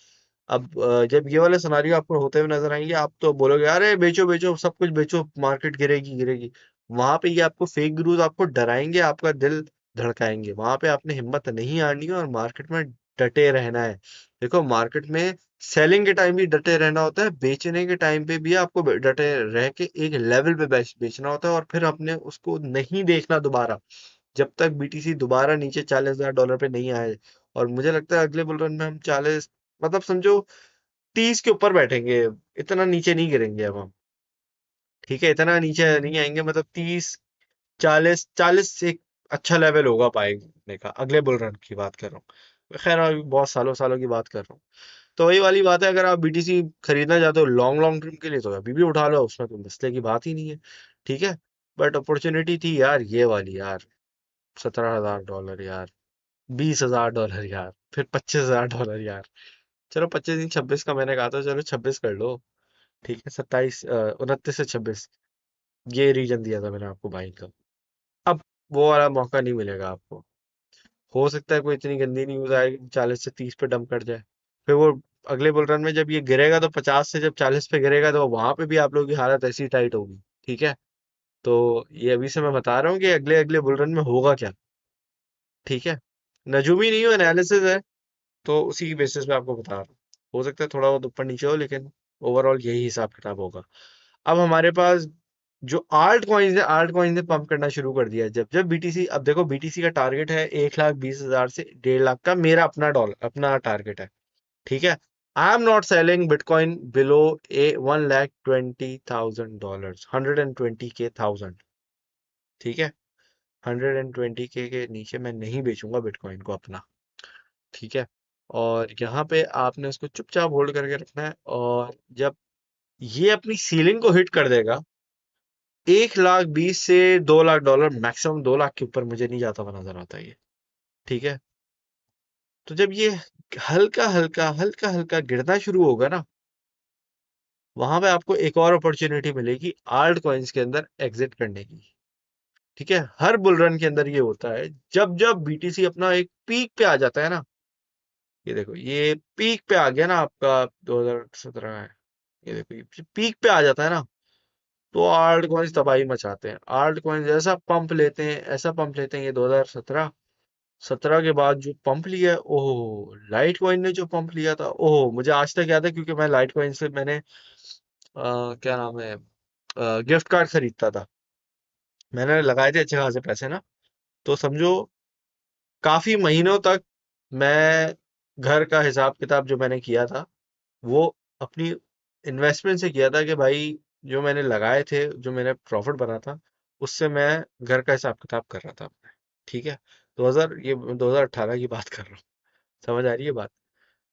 अब जब ये वाले सिनारियो आपको होते हुए नजर आएंगे, आप तो बोलोगे अरे बेचो बेचो सब कुछ बेचो, मार्केट गिरेगी गिरेगी। वहां पे ये आपको फेक गुरुज आपको डराएंगे, आपका दिल धड़काएंगे। वहां पे आपने हिम्मत नहीं हारनी है और मार्केट में डटे रहना है। देखो मार्केट में सेलिंग के टाइम भी डटे रहना होता है, बेचने के टाइम पे भी आपको डटे रह के एक लेवल पे बेचना होता है, और फिर अपने उसको नहीं देखना दोबारा, जब तक बीटीसी दोबारा नीचे $40,000 पे नहीं आए। और मुझे लगता है अगले बुल रन में हम 40, मतलब समझो 30 के ऊपर बैठेंगे, इतना नीचे नहीं गिरेंगे अब हम। ठीक है, इतना नीचे नहीं आएंगे, मतलब 30, 40, 40 से एक अच्छा लेवल होगा पाएने का। अगले बुल रन की बात कर रहा हूँ, खैर अभी बहुत सालों सालों की बात कर रहा हूँ। तो वही वाली बात है, अगर आप बीटीसी खरीदना चाहते हो लॉन्ग लॉन्ग टर्म के लिए तो अभी भी उठा लो, उसमें तो मसले की बात ही नहीं है, ठीक है। बट अपॉर्चुनिटी थी यार ये वाली यार, $17,000 यार, $20,000 यार, फिर $25,000 यार। चलो 25 नहीं 26 का मैंने कहा था, चलो 26 कर लो, ठीक है। 27, 29 से 26, ये रीजन दिया था मैंने आपको बाइक का। अब वो वाला मौका नहीं मिलेगा आपको। हो सकता है कोई इतनी गंदी न्यूज आए 40 से 30 पे डंप कर जाए, फिर वो अगले बुल रन में जब ये गिरेगा तो 50 से जब 40 पे गिरेगा तो वहां पे भी आप लोगों की हालत ऐसी टाइट होगी, ठीक है। तो ये अभी से मैं बता रहा हूँ कि अगले अगले बुल रन में होगा क्या, ठीक है। नजूमी नहीं हो, एनालिसिस है, तो उसी की बेसिस पे आपको बता रहा हूँ। हो सकता है थोड़ा बहुत ऊपर नीचे हो, लेकिन ओवरऑल यही हिसाब किताब होगा। अब हमारे पास जो आल्ट कॉइन्स है, आल्ट कॉइन्स ने पंप करना शुरू कर दिया है। जब जब बीटीसी, अब देखो बीटीसी का टारगेट है 1,20,000 से 1,50,000 का, मेरा अपना डॉलर अपना टारगेट है, ठीक है। I am not selling bitcoin below A $1,20,000, 120K, ठीक है। 120K के नीचे मैं नहीं बेचूंगा बिटकॉइन को अपना, ठीक है। और यहाँ पे आपने उसको चुपचाप होल्ड करके रखना है, और जब ये अपनी सीलिंग को हिट कर देगा, 1,20,000 से $2,00,000, मैक्सिमम 2,00,000 के ऊपर मुझे नहीं जाता हुआ नजर आता ये, ठीक है। तो जब ये हल्का हल्का हल्का हल्का गिरना शुरू होगा ना, वहां पे आपको एक और अपॉर्चुनिटी मिलेगी आल्ट कॉइन्स के अंदर एग्जिट करने की, ठीक है। हर बुल रन के अंदर ये होता है, जब जब बीटीसी अपना एक पीक पे आ जाता है ना, ये देखो ये पीक पे आ गया ना आपका, 2017 है, ये देखो ये पीक पे आ जाता है ना, तो आल्ट कॉइन्स तबाही मचाते हैं। आल्ट कॉइन्स ऐसा पंप लेते हैं, ऐसा पंप लेते हैं, ये 2017 17 के बाद जो पंप लिया है, ओहो लाइट कॉइन ने जो पंप लिया था, ओहो मुझे आज तक याद है, क्योंकि मैं लाइट कॉइन से मैंने क्या नाम है, गिफ्ट कार्ड खरीदता था, मैंने लगाए थे अच्छे खासे पैसे ना। तो समझो काफी महीनों तक मैं घर का हिसाब किताब जो मैंने किया था, वो अपनी इन्वेस्टमेंट से किया था, कि भाई जो मैंने लगाए थे, जो मैंने प्रॉफिट बना था, उससे मैं घर का हिसाब किताब कर रहा था अपने, ठीक है। 2000, ये 2018 की बात कर रहा हूँ, समझ आ रही है बात।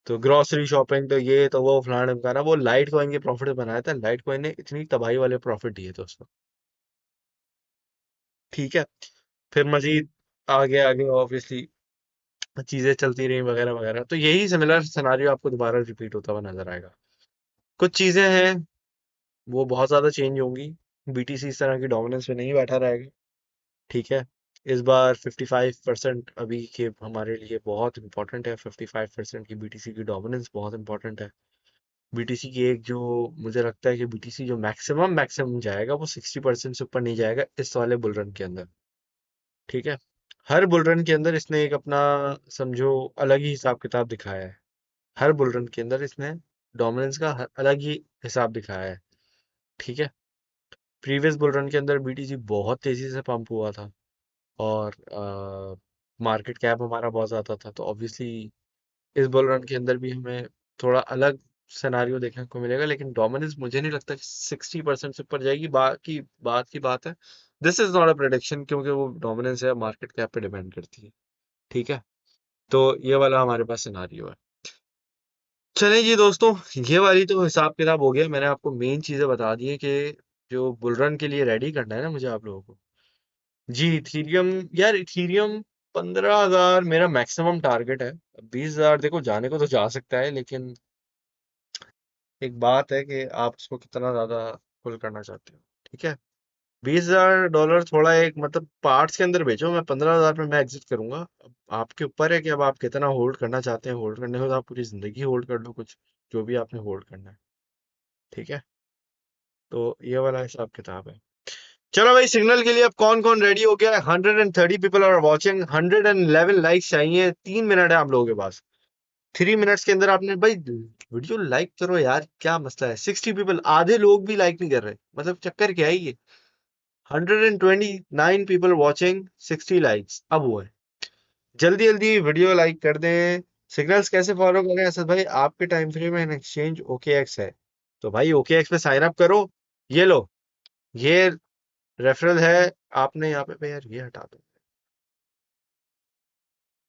तो ग्रोसरी शॉपिंग तो ये तो वो फलाना ढिमकाना, वो लाइट कॉइन के प्रॉफिट बनाया था, लाइट कॉइन ने इतनी तबाही वाले प्रॉफिट दिए थे उसको, ठीक है। फिर मजीद आगे आगे ऑब्वियसली चीजें चलती रही वगैरह वगैरह, तो यही सिमिलर सिनारियो आपको दोबारा रिपीट होता हुआ नजर आएगा। कुछ चीजें हैं वो बहुत ज्यादा चेंज होंगी, बीटीसी इस तरह की डोमिनेंस में नहीं बैठा रहेगा, ठीक है। इस बार 55% अभी के हमारे लिए बहुत इंपॉर्टेंट है, 55% की बीटीसी की डोमिनेंस बहुत इंपॉर्टेंट है। बीटीसी की एक जो, मुझे लगता है कि बीटीसी जो मैक्सिमम मैक्सिमम जाएगा वो 60% से ऊपर नहीं जाएगा इस वाले बुल रन के अंदर, ठीक है। हर बुल रन के अंदर इसने एक अपना, समझो, अलग ही हिसाब किताब दिखाया है। हर बुल रन के अंदर इसने डोमिनेंस का अलग ही हिसाब दिखाया है, ठीक है। प्रीवियस बुल रन के अंदर बीटीसी बहुत तेजी से पंप हुआ था, और मार्केट कैप हमारा बहुत ज़्यादा था, तो ऑब्वियसली इस बुल रन के अंदर भी हमें थोड़ा अलग सिनारियो देखने को मिलेगा, लेकिन डोमिनेंस मुझे नहीं लगता कि 60% से ऊपर जाएगी। बाकी बात की बात है, this is not a prediction, क्योंकि वो डोमिनेंस है मार्केट कैप पे डिपेंड करती है, ठीक है। तो ये वाला हमारे पास सिनारियो है। चलें जी दोस्तों, ये वाली तो हिसाब किताब हो गया, मैंने आपको मेन चीज़ें बता दी है कि जो बुल रन के लिए रेडी करना है ना मुझे आप लोगों को। जी इथीरियम, यार इथीरियम 15,000 मेरा मैक्सिमम टारगेट है। 20,000 देखो जाने को तो जा सकता है, लेकिन एक बात है कि आप उसको कितना ज्यादा पुल करना चाहते हो, ठीक है। $20,000 थोड़ा एक मतलब पार्ट्स के अंदर बेचो, मैं 15,000 में मैं एग्जिट करूंगा। अब आपके ऊपर है कि अब आप कितना होल्ड करना चाहते हैं। होल्ड करने को तो आप पूरी जिंदगी होल्ड कर लो कुछ, जो भी आपने होल्ड करना है। ठीक है, तो ये वाला हिसाब किताब है। चलो भाई, सिग्नल के लिए अब कौन कौन रेडी हो गया है? 130 पीपल आर वॉचिंग, 111 लाइक्स चाहिए। 3 मिनट है आप लोगों के पास। 3 मिनट्स के अंदर आपने भाई वीडियो लाइक करो यार, क्या मसला है? 60 पीपल, आधे लोग भी लाइक नहीं कर रहे, मतलब चक्कर क्या है ये? 129 पीपल वॉचिंग, 60 लाइक्स अब हुआ है। जल्दी जल्दी वीडियो लाइक कर दें। सिग्नल्स कैसे फॉलो करें असद भाई? आपके टाइम फ्रेम में एक्सचेंज ओके एक्स है, तो भाई ओके एक्स पे साइन अप करो। ये लो, ये रेफरल है। आपने यहाँ पे यार ये हटा दो,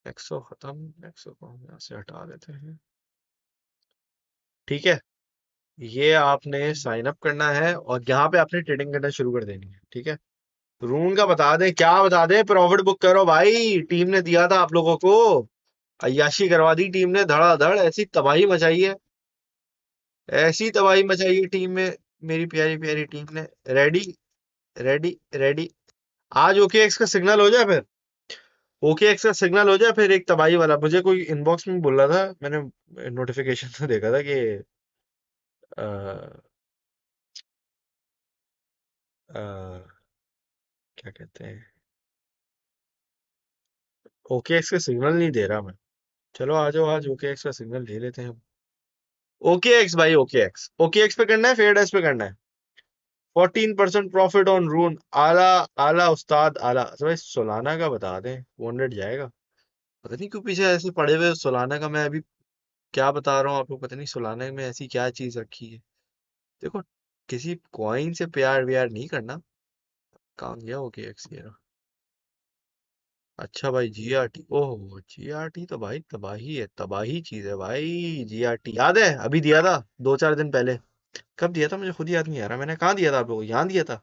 एक्सो खत्म, एक्सो को हम यहाँ से हटा देते हैं। ठीक है, ये आपने साइन अप करना है और यहाँ पे आपने ट्रेडिंग करना शुरू कर देनी है। ठीक है, रूल का बता दें, क्या बता दें? प्रॉफिट बुक करो भाई, टीम ने दिया था आप लोगों को। अय्याशी करवा दी टीम ने, धड़ाधड़ ऐसी तबाही मचाई है, ऐसी तबाही मचाई है टीम में, मेरी प्यारी प्यारी टीम ने। Ready, ready, ready. आज ओके एक्स का सिग्नल हो जाए फिर, ओके एक्स का सिग्नल हो जाए फिर एक तबाही वाला। मुझे कोई इनबॉक्स में बोल रहा था, मैंने नोटिफिकेशन से देखा था कि अ, अ, क्या कहते हैं, ओके एक्स का सिग्नल नहीं दे रहा मैं। चलो आ जाओ, आज ओके एक्स का सिग्नल ले लेते हैं हम। ओके एक्स भाई, ओके एक्स, ओके एक्स पे करना है, फेयर डैश पे करना है। 14% प्रॉफिट ऑन रून। आला, आला उस्ताद आला। अच्छा भाई, सोलाना का बता दें, 200 जाएगा। पता नहीं क्यों पीछे ऐसे पड़े हुए सोलाना का। मैं अभी क्या बता रहा हूँ आपको, पता नहीं सोलाना में ऐसी क्या चीज रखी है। देखो, किसी कॉइन से प्यार व्यार नहीं करना। कहाँ गया ओके एक्स ये रहा। अच्छा भाई, जीआरटी, ओह जीआरटी तो भाई तबाही है, तबाही चीज है भाई। जीआरटी याद है, अभी दिया था 2-4 दिन पहले। कब दिया था मुझे खुद याद नहीं आ रहा, मैंने कहाँ दिया था आप लोगों को? यहाँ दिया था?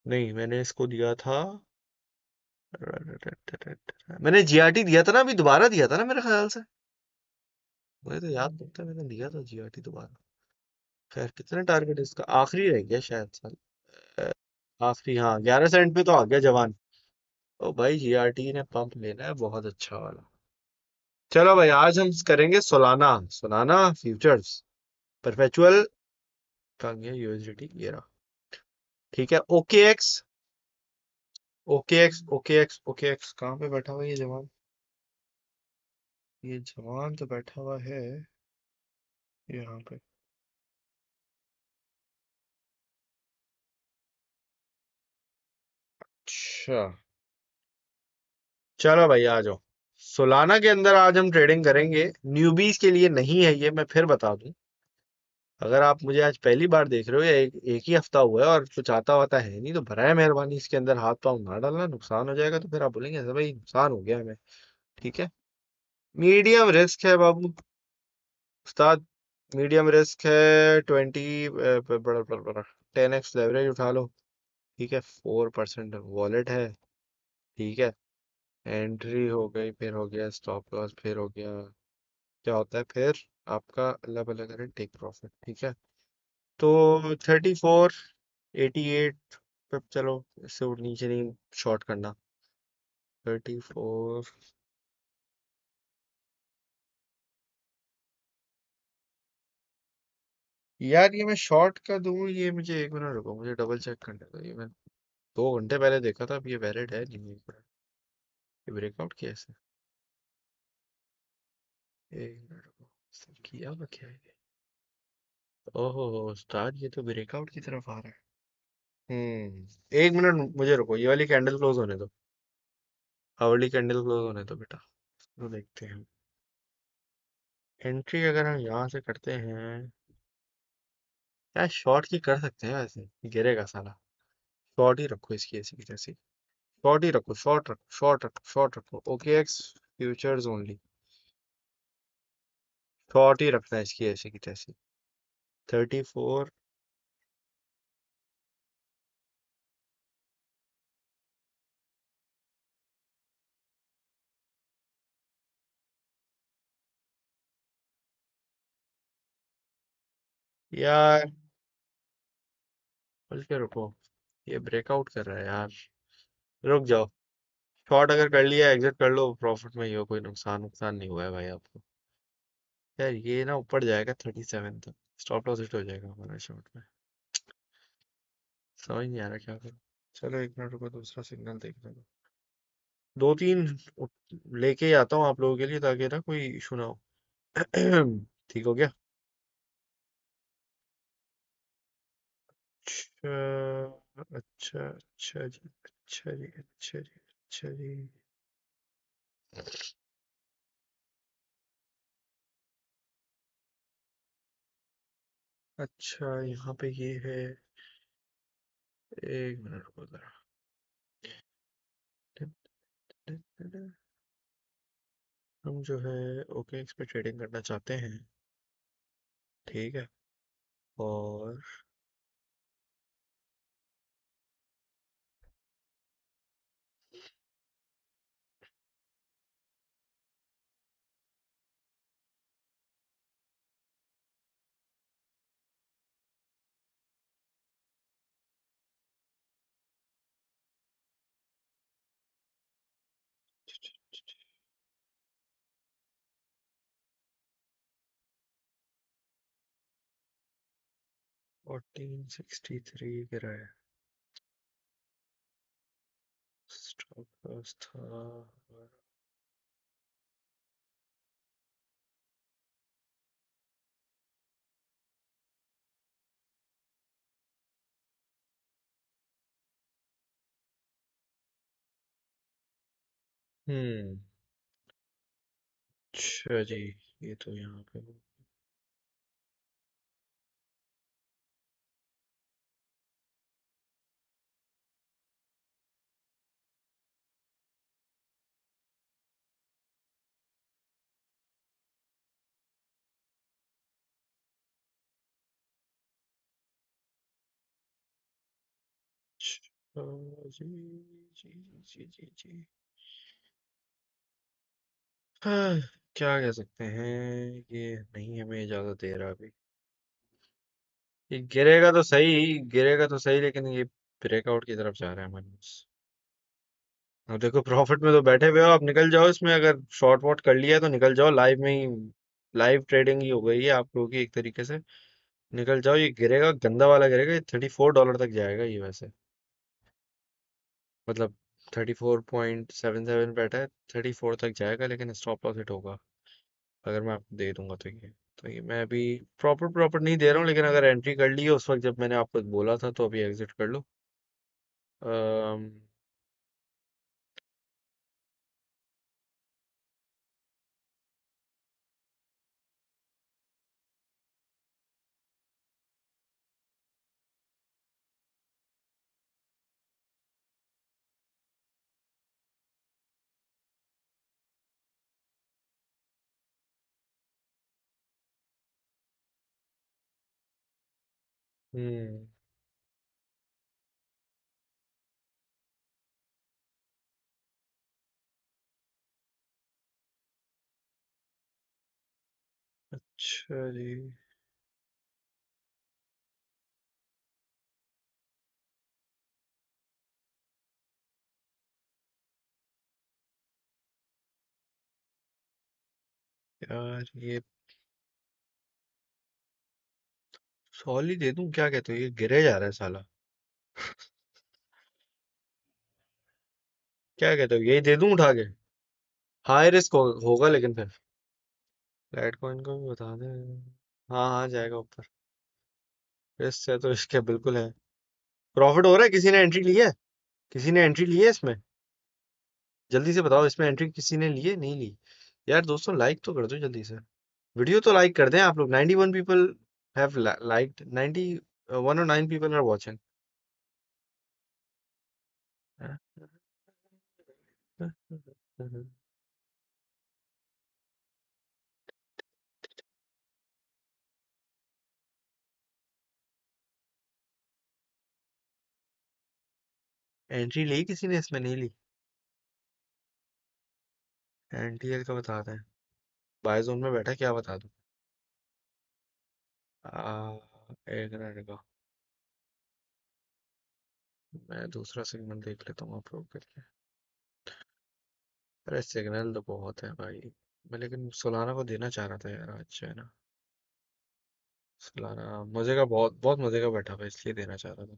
नहीं, मैंने इसको दिया था, मैंने जीआरटी दिया था ना, अभी दोबारा दिया था ना मेरे ख्याल से। मुझे तो याद नहीं था, मैंने दिया था जीआरटी दोबारा। खैर, कितने टारगेट इसका? आखिरी रह गया शायद साल। अ, आखिरी, हाँ, 11 सेंट पे तो आ गया जवान। ओ भाई, जीआरटी ने पंप लेना है बहुत अच्छा वाला। चलो भाई, आज हम करेंगे सोलाना, सोलाना फ्यूचर्स, परपेचुअल। कहाँ गया यूएसडीटी? ये रहा। ठीक है, okay x, okay x, okay x, okay x कहाँ पे बैठा हुआ है ये जवान? ये जवान तो बैठा हुआ है यहाँ पे। अच्छा, चलो भाई आ जाओ। सोलाना के अंदर आज हम ट्रेडिंग करेंगे। न्यूबीज के लिए नहीं है ये, मैं फिर बता दूं। अगर आप मुझे आज पहली बार देख रहे हो, या एक ही हफ्ता हुआ है और कुछ आता वाता है नहीं, तो बराए मेहरबानी इसके अंदर हाथ पाँव ना डालना, नुकसान हो जाएगा तो फिर आप बोलेंगे ऐसा भाई नुकसान हो गया हमें। ठीक है, मीडियम रिस्क है बाबू, उस्ताद। मीडियम रिस्क है। 10x लेवरेज उठा लो। ठीक है, 4% वॉलेट है। ठीक है, एंट्री हो गई, फिर हो गया स्टॉप लॉस, फिर हो गया क्या होता है फिर आपका, अल्लाह भला करे, टेक प्रॉफिट। ठीक है, तो 34, 88 पे चलो, इससे नीचे नहीं शॉर्ट करना। 34। यार ये मैं शॉर्ट का दूं, ये मुझे एक मिनट रुको, मुझे डबल चेक करने दो। ये मैं 2 घंटे पहले देखा था, अब ये वैलिड है नहीं? एक मिनट, ये ब्रेकआउट किया है इसने? एक मिनट रुको, इसने किया हुआ क्या है ये? ओहो उस्ताद, ये तो ब्रेकआउट की तरफ आ रहा है। 1 मिनट मुझे रुको, ये वाली कैंडल क्लोज होने दो। आवली कैंडल क्लोज होने दो बेटा, तो देखते हैं। एंट्री अगर हम यहाँ से करते हैं, यार शॉर्ट की कर सकते हैं वैसे, गिरेगा साला। शॉर्ट ही रखो इसकी ऐसी की तैसी। शॉर्ट ही रखो, शॉर्ट रखो, शॉर्ट रखो, शॉर्ट रखो। Okay x futures only, short ही रखना है इसकी ऐसी की तैसी। 34। यार, बल्कि रुको, ये ब्रेकआउट कर रहा है यार। रुक जाओ। शॉर्ट अगर कर लिया एग्जिट कर लो, प्रॉफिट में ही हो, कोई नुकसान नुकसान नहीं हुआ है भाई आपको। यार ये ना ऊपर जाएगा 37 तक, स्टॉप लॉस हिट हो जाएगा हमारा शॉर्ट में। समझ नहीं आ रहा क्या करूं। चलो एक मिनट रुको, दूसरा सिग्नल देखने दो। दो तीन लेके ही आता हूँ आप लोगों के लिए, ताकि ना कोई इशू ना हो। ठीक हो गया। अच्छा अच्छा अच्छा जी, अच्छा जी, अच्छा जी, अच्छा जी। अच्छा यहाँ पे ये है। एक मिनट रुको जरा। हम जो है OKX पे ट्रेडिंग करना चाहते हैं। ठीक है। और 1463 गिरा है। स्टॉप लॉस था। हम्म। अच्छा जी। ये तो यहाँ पे। अच्छा जी जी जी जी जी। हाँ, क्या कह सकते हैं। ये नहीं हमें इजाजत दे रहा अभी। ये गिरेगा तो सही, लेकिन ये ब्रेकआउट की तरफ जा रहा है माइनस। अब देखो प्रॉफिट में तो बैठे हुए हो आप, निकल जाओ इसमें, अगर शॉर्ट वॉट कर लिया है तो निकल जाओ लाइव में ही। लाइव ट्रेडिंग ही हो गई है आप लोगों की एक तरीके से। निकल जाओ, ये गिरेगा, गंदा वाला गिरेगा, ये $34 तक जाएगा ये वैसे। मतलब 34.77 बैठा है, 34 तक जाएगा, लेकिन स्टॉप लॉस हिट होगा अगर मैं आपको दे दूंगा तो ये। तो ये मैं अभी प्रॉपर प्रॉपर नहीं दे रहा हूँ, लेकिन अगर एंट्री कर ली है उस वक्त जब मैंने आपको बोला था, तो अभी एग्जिट कर लो। हम्म। अच्छा जी। यार ये सॉली दे दूं, क्या कहते हो, ये गिरे जा रहा है साला। क्या कहते हो, यही दे दूं उठा के। हाई रिस्क होगा लेकिन फिर। लाइट कॉइन को भी बता दें। हाँ हाँ, जाएगा ऊपर। रिस्क से तो इसके बिल्कुल है। प्रॉफिट हो रहा है, किसी ने एंट्री ली है? किसी ने एंट्री ली है इसमें? जल्दी से बताओ, इसमें एंट्री किसी ने ली है, नहीं ली? यार दोस्तों, लाइक तो कर दो जल्दी से। वीडियो तो लाइक कर दें आप लोग। 91 people have liked, 109 people are watching. Entry ली किसी ने इसमें, नहीं ली? एनटीएल का बता दें। बाय जोन में बैठा है, क्या बता दूं? एक मिनट का। मैं दूसरा सिग्नल देख लेता हूँ अप्रूव करके। अरे सिग्नल तो बहुत है भाई। मैं लेकिन सोलाना को देना चाह रहा था यार आज, है ना। सोलाना मजे का, बहुत बहुत मजे का बैठा हुआ, इसलिए देना चाह रहा था।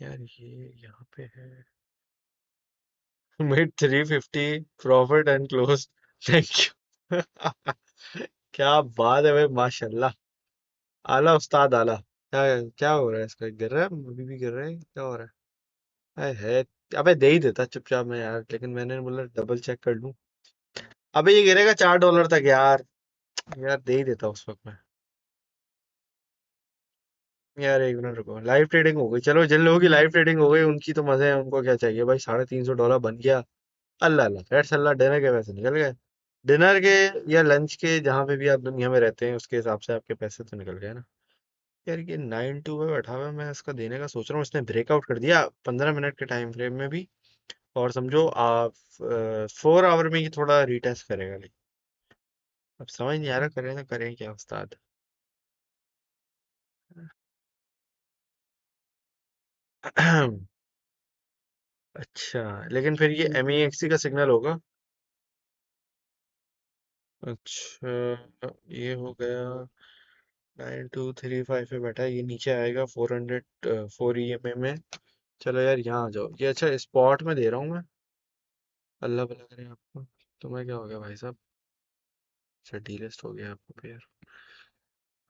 यार ये यहाँ पे है। Mid 350, profit and close. Thank you. क्या बात है भाई, माशाल्लाह। आला उस्ताद आला। क्या क्या हो रहा है इसका, गिर रहा है अभी भी गिर रहा है, क्या हो रहा है? अबे दे ही देता चुपचाप मैं यार, लेकिन मैंने बोला डबल चेक कर लूं। अबे ये गिरेगा $4 तक यार। यार दे ही देता उस वक्त मैं। यार एक मिनट रुको, लाइव ट्रेडिंग हो गई, चलो जिन लोगों की लाइव ट्रेडिंग हो गई उनकी तो मजे हैं, उनको क्या चाहिए भाई, $350 बन गया। अल्लाह अल्लाह, रेड सल्ला, डिनर के पैसे निकल गए। डिनर के या लंच के, जहां पे भी आप दुनिया में रहते हैं उसके हिसाब से आपके पैसे तो निकल गए ना। यार ये 9 टू पे बैठा हुआ है, मैं इसका देने का सोच रहा हूँ, इसने ब्रेकआउट कर दिया 15 मिनट के टाइम फ्रेम में भी। और समझो आप 4 आवर में ये थोड़ा रिटेस्ट करेगा, लेकिन अब समझ नहीं आ रहा करें तो करें क्या उस्ताद। अच्छा, लेकिन फिर ये MEXC का सिग्नल होगा। अच्छा, ये हो गया। 9235 पे बैठा है, ये नीचे आएगा 400 4 EMA में। चलो यार यहाँ आ जाओ, ये अच्छा स्पॉट में दे रहा हूँ मैं। अल्लाह भला करे आपको। तुम्हें क्या हो गया भाई साहब? अच्छा डीलिस्ट हो गया आपको पे यार।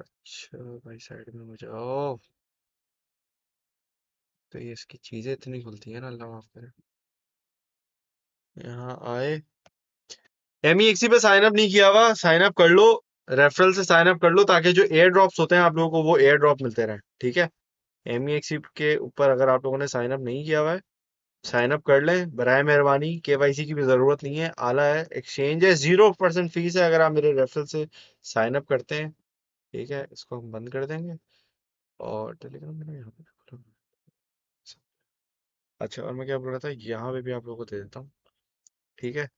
अच्छा भाई साइड में हो जाओ। तो ये इसकी चीजें इतनी खुलती है ना, अल्लाह माफ करे। यहाँ आए। MEXC पे साइन अप नहीं किया हुआ, साइन अप कर लो। रेफरल से साइन अप कर लो, ताकि जो एयर ड्रॉप्स होते हैं आप लोगों को वो एयर ड्रॉप मिलते रहे, ठीक है। MEXC के ऊपर अगर आप लोगों ने साइन अप नहीं किया हुआ है, साइन अप कर लें बराए मेहरबानी। KYC की भी जरूरत नहीं है, आला है, एक्सचेंज है, 0% फीस है अगर आप मेरे रेफरल से साइन अप करते हैं। ठीक है, इसको हम बंद कर देंगे। और टेलीग्राम मैंने यहाँ पे खोला हुआ है। अच्छा, और मैं क्या बोल रहा था, यहाँ पे भी आप लोगों को दे देता हूँ। ठीक है।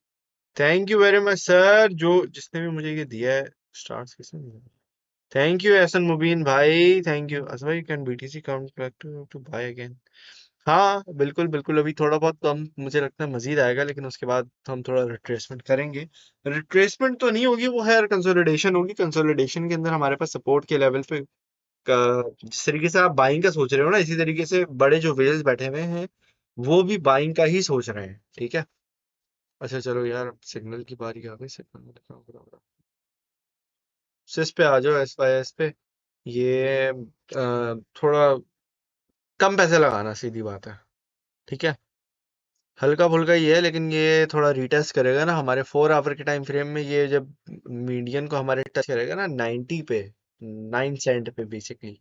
Thank you very much sir, जो जिसने भी मुझे ये दिया है। स्टार्स किसने दिया? थैंक यू एहसन मुबीन भाई, थैंक यू। अच्छा भाई, can BTC come to buy again? हाँ बिल्कुल बिल्कुल, अभी थोड़ा बहुत कम मुझे लगता है मजीद आएगा, लेकिन उसके बाद हम थोड़ा रिट्रेसमेंट करेंगे। रिट्रेसमेंट तो नहीं होगी वो, है कंसोलिडेशन होगी। कंसोलिडेशन के अंदर हमारे पास सपोर्ट के लेवल पे जिस तरीके से आप बाइंग का सोच रहे हो ना, इसी तरीके से बड़े जो वेल्स बैठे हुए हैं वो भी बाइंग का ही सोच रहे हैं, ठीक है। अच्छा चलो यार, सिग्नल की बारी आ गई, सिग्नल दिखाओ बराबर। सिस पे आ जाओ, SYS पे। ये थोड़ा कम पैसे लगाना, सीधी बात है। ठीक है। हल्का फुल्का ही है, लेकिन ये थोड़ा रिटेस्ट करेगा ना हमारे 4 आवर के टाइम फ्रेम में, ये जब मीडियन को हमारे टच करेगा ना 90 पे, 9 सेंट पे बेसिकली।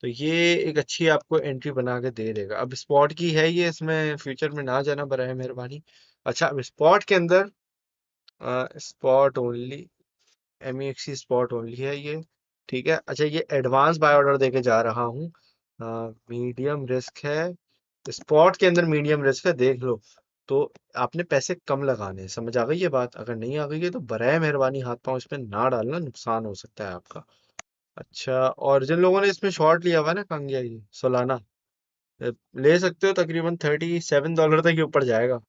तो ये एक अच्छी आपको एंट्री बना के दे देगा। अब स्पॉट की है ये, इसमें फ्यूचर में ना जाना बराए मेहरबानी। अच्छा, अब स्पॉट के अंदर spot only, MEXC spot only है ये। ठीक है। अच्छा, ये एडवांस बाय ऑर्डर देके जा रहा हूँ। मीडियम रिस्क है, स्पॉट के अंदर मीडियम रिस्क है, देख लो। तो आपने पैसे कम लगाने हैं, समझ आ गई ये बात? अगर नहीं आ गई है तो बराए मेहरबानी हाथ पांव इसमें ना डालना, नुकसान हो सकता है आपका। अच्छा, और जिन लोगों ने इसमें शॉर्ट लिया हुआ है ना, कंगिया ये सोलाना, ले सकते हो, तकरीबन $37 तक ये ऊपर जाएगा।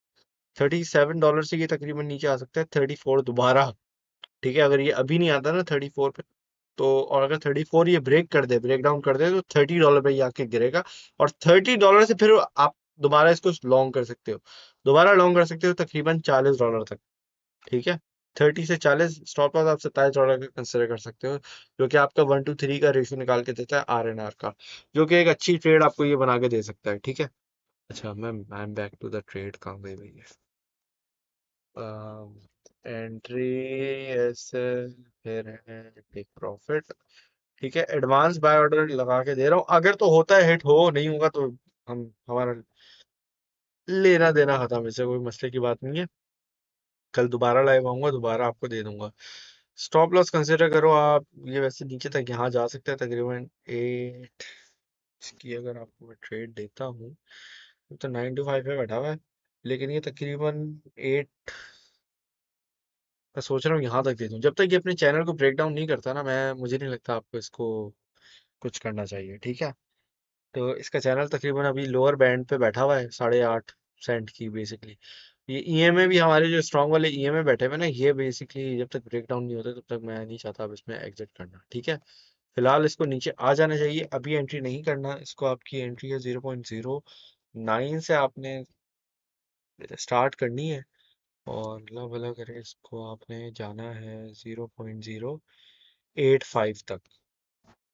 $37 से ये तकरीबन नीचे आ सकता है 34 दोबारा। ठीक है, अगर ये अभी नहीं आता ना 34 पे, तो और अगर 34 ये ब्रेक कर दे, ब्रेक डाउन कर दे, तो $30 पे ये आके गिरेगा। और $30 से फिर आप दोबारा इसको लॉन्ग कर सकते हो। दोबारा लॉन्ग कर सकते हो तकरीबन $40 तक। ठीक है। 30 से 40 स्टॉप लॉस आप $27 का कंसिडर कर सकते हो, जो कि आपका 1 to 3 का रेशियो निकाल के देता है RNR का, जो कि एक अच्छी ट्रेड आपको ये बना के दे सकता है, ठीक है। अच्छा, ma'am I am back to the trade, कहाँ गई भैया? एंट्री ऐसे, फिर है टेक प्रॉफिट। ठीक है, एडवांस बाय ऑर्डर लगा के दे रहा हूँ, अगर तो होता है हिट, हो नहीं होगा तो हम हमारा लेना देना खत्म, इससे कोई मसले की बात नहीं है। कल दोबारा लाइव आऊंगा, दोबारा आपको दे दूंगा। स्टॉप लॉस कंसिडर करो आप, ये वैसे नीचे तक यहाँ जा सकता है तकरीबन 8 की, अगर आपको मैं ट्रेड देता हूँ। तो 9 to 5 पे बैठा हुआ है, लेकिन ये तकरीबन 8 मैं सोच रहा हूँ यहाँ तक दे दूँ। जब तक ये अपने चैनल को ब्रेक डाउन नहीं करता ना, मैं मुझे नहीं लगता आपको इसको कुछ करना चाहिए, ठीक है। तो इसका चैनल तकरीबन अभी लोअर बैंड पे बैठा हुआ है, 8.5 सेंट की बेसिकली। ये ईएमए भी हमारे जो स्ट्रॉन्ग वाले ईएमए बैठे हुए ना, ये बेसिकली जब तक ब्रेक डाउन नहीं होते तब तक मैं नहीं चाहता अब इसमें एग्जिट करना, ठीक है। फिलहाल इसको नीचे आ जाना चाहिए, अभी एंट्री नहीं करना इसको। आपकी एंट्री है 0.09 से आपने स्टार्ट करनी है, और अल्लाह भला करे इसको आपने जाना है 0.085 तक।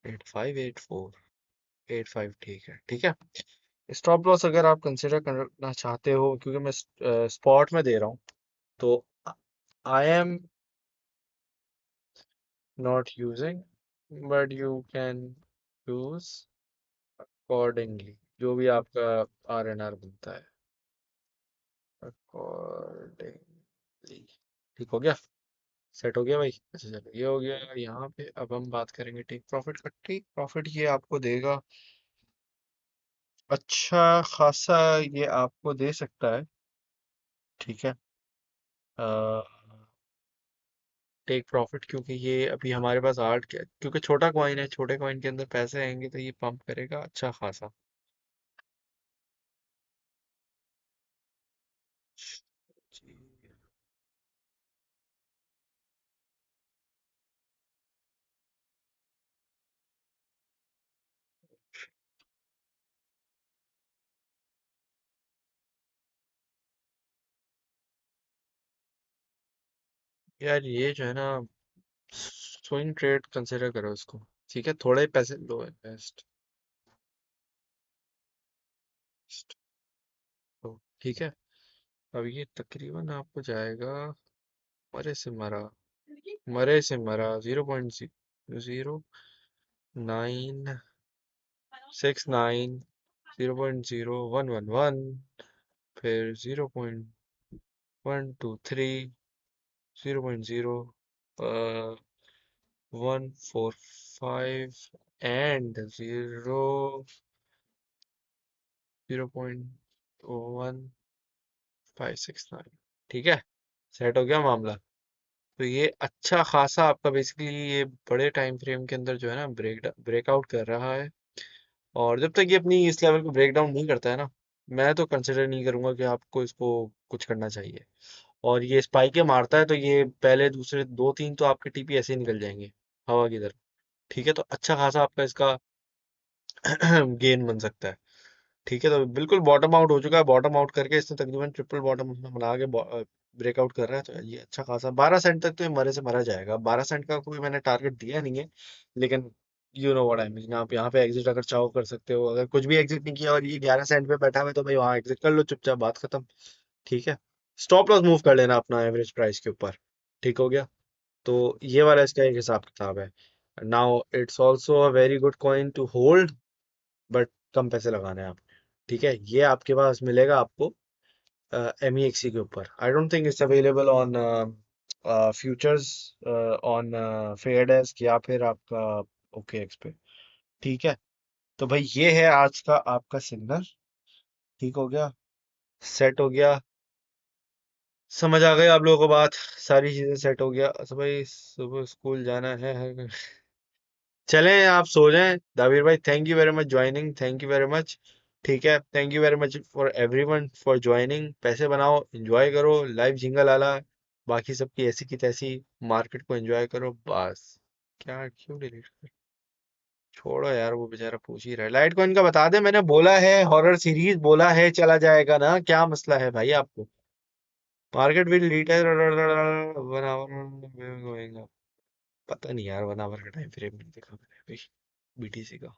85, 84, 85, ठीक है, ठीक है। स्टॉप लॉस अगर आप कंसिडर करना चाहते हो, क्योंकि मैं स्पॉट में दे रहा हूँ, तो I am not using, but you can use accordingly, जो भी आपका आर एन आर बनता है अकॉर्डिंगली। ठीक हो गया, सेट हो गया भाई। अच्छा चलो, ये हो गया। यहाँ पे अब हम बात करेंगे टेक प्रॉफिट का। टेक प्रॉफिट ये आपको देगा अच्छा खासा, ये आपको दे सकता है, ठीक है। टेक प्रॉफिट, क्योंकि ये अभी हमारे पास क्योंकि छोटा कॉइन है, छोटे कॉइन के अंदर पैसे आएंगे तो ये पंप करेगा अच्छा खासा। जी, यार ये जो है ना, स्विंग ट्रेड कंसिडर करो इसको, ठीक है। थोड़े ही पैसे लो, इन्वेस्ट तो, ठीक है। अब ये तकरीबन आपको जाएगा, मरे से मरा, मरे से मरा 0.00969, 0.0111, फिर 0.123, 0.0145, एंड 0.1569, ठीक है। सेट हो गया मामला। तो ये अच्छा खासा आपका बेसिकली ये बड़े टाइम फ्रेम के अंदर जो है ना ब्रेकआउट कर रहा है। और जब तक ये अपनी इस लेवल को ब्रेक डाउन नहीं करता है ना, मैं तो कंसिडर नहीं करूंगा कि आपको इसको कुछ करना चाहिए। और ये स्पाइके मारता है तो ये पहले दूसरे दो तीन तो आपके टीपी ऐसे ही निकल जाएंगे हवा की तरफ, ठीक है। तो अच्छा खासा आपका इसका गेन बन सकता है, ठीक है। तो बिल्कुल बॉटम आउट हो चुका है, बॉटम आउट करके इसने तकरीबन ट्रिपल बॉटम अपना बना के ब्रेकआउट कर रहा है। तो ये अच्छा खासा 12 सेंट तक तो ये मरे से मरा जाएगा। 12 सेंट का कोई मैंने टारगेट दिया नहीं है, लेकिन you know what I mean, आप यहाँ पे एग्जिट अगर चाहो कर सकते हो। अगर कुछ भी एग्जिट नहीं किया और ये 11 सेंट पे बैठा हुआ है तो भाई वहाँ एग्जिट कर लो चुपचाप, बात खत्म, ठीक है। स्टॉप लॉस मूव कर लेना अपना एवरेज प्राइस के ऊपर, ठीक हो गया। तो ये वाला इसका एक हिसाब किताब है। Now it's also a very good coin to hold, but कम पैसे लगाने हैं आपने, ठीक है। ये आपके पास मिलेगा आपको एम ई एक्सी के ऊपर। I don't think it's available on futures, on fair desk या फिर आपका ओके एक्स पे, ठीक है। तो भाई ये है आज का आपका सिग्नल, ठीक हो गया, सेट हो गया। समझ आ गई आप लोगों को बात, सारी चीजें सेट हो गया। अच्छा भाई सुबह स्कूल जाना है। चलें आप सो जाएं। दावीर भाई thank you very much joining, thank you very much, ठीक है। Thank you very much for everyone for joining. पैसे बनाओ, एंजॉय करो, लाइव झिंगा लाला, बाकी सबकी ऐसी की तैसी, मार्केट को एंजॉय करो बस। क्या क्यों डिलीट कर, छोड़ो यार, वो बेचारा पूछ ही रहा है। लाइट कॉइन का बता दे, मैंने बोला है हॉरर सीरीज बोला है चला जाएगा ना, क्या मसला है भाई आपको। Market will later 1 hour going up. पता नहीं यार, 1 आवर का टाइम फ्रेम नहीं देखा मैंने अभी बीटीसी का।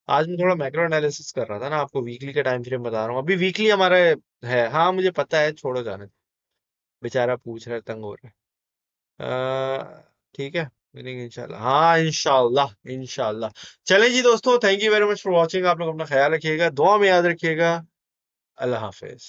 आज मैं थोड़ा मैक्रो एनालिसिस कर रहा था ना, आपको वीकली का टाइम फ्रेम बता रहा हूँ। अभी वीकली हमारा है, हाँ मुझे पता है, छोड़ो जाने दो। बेचारा पूछ रहा है, तंग हो रहा है। ठीक है, मिलेंगे इंशाल्लाह, हाँ इंशाल्लाह इंशाल्लाह। चलें जी दोस्तों, thank you very much for watching. आप लोग अपना ख्याल रखिएगा, दुआ में याद रखिएगा। अल्लाह हाफिज।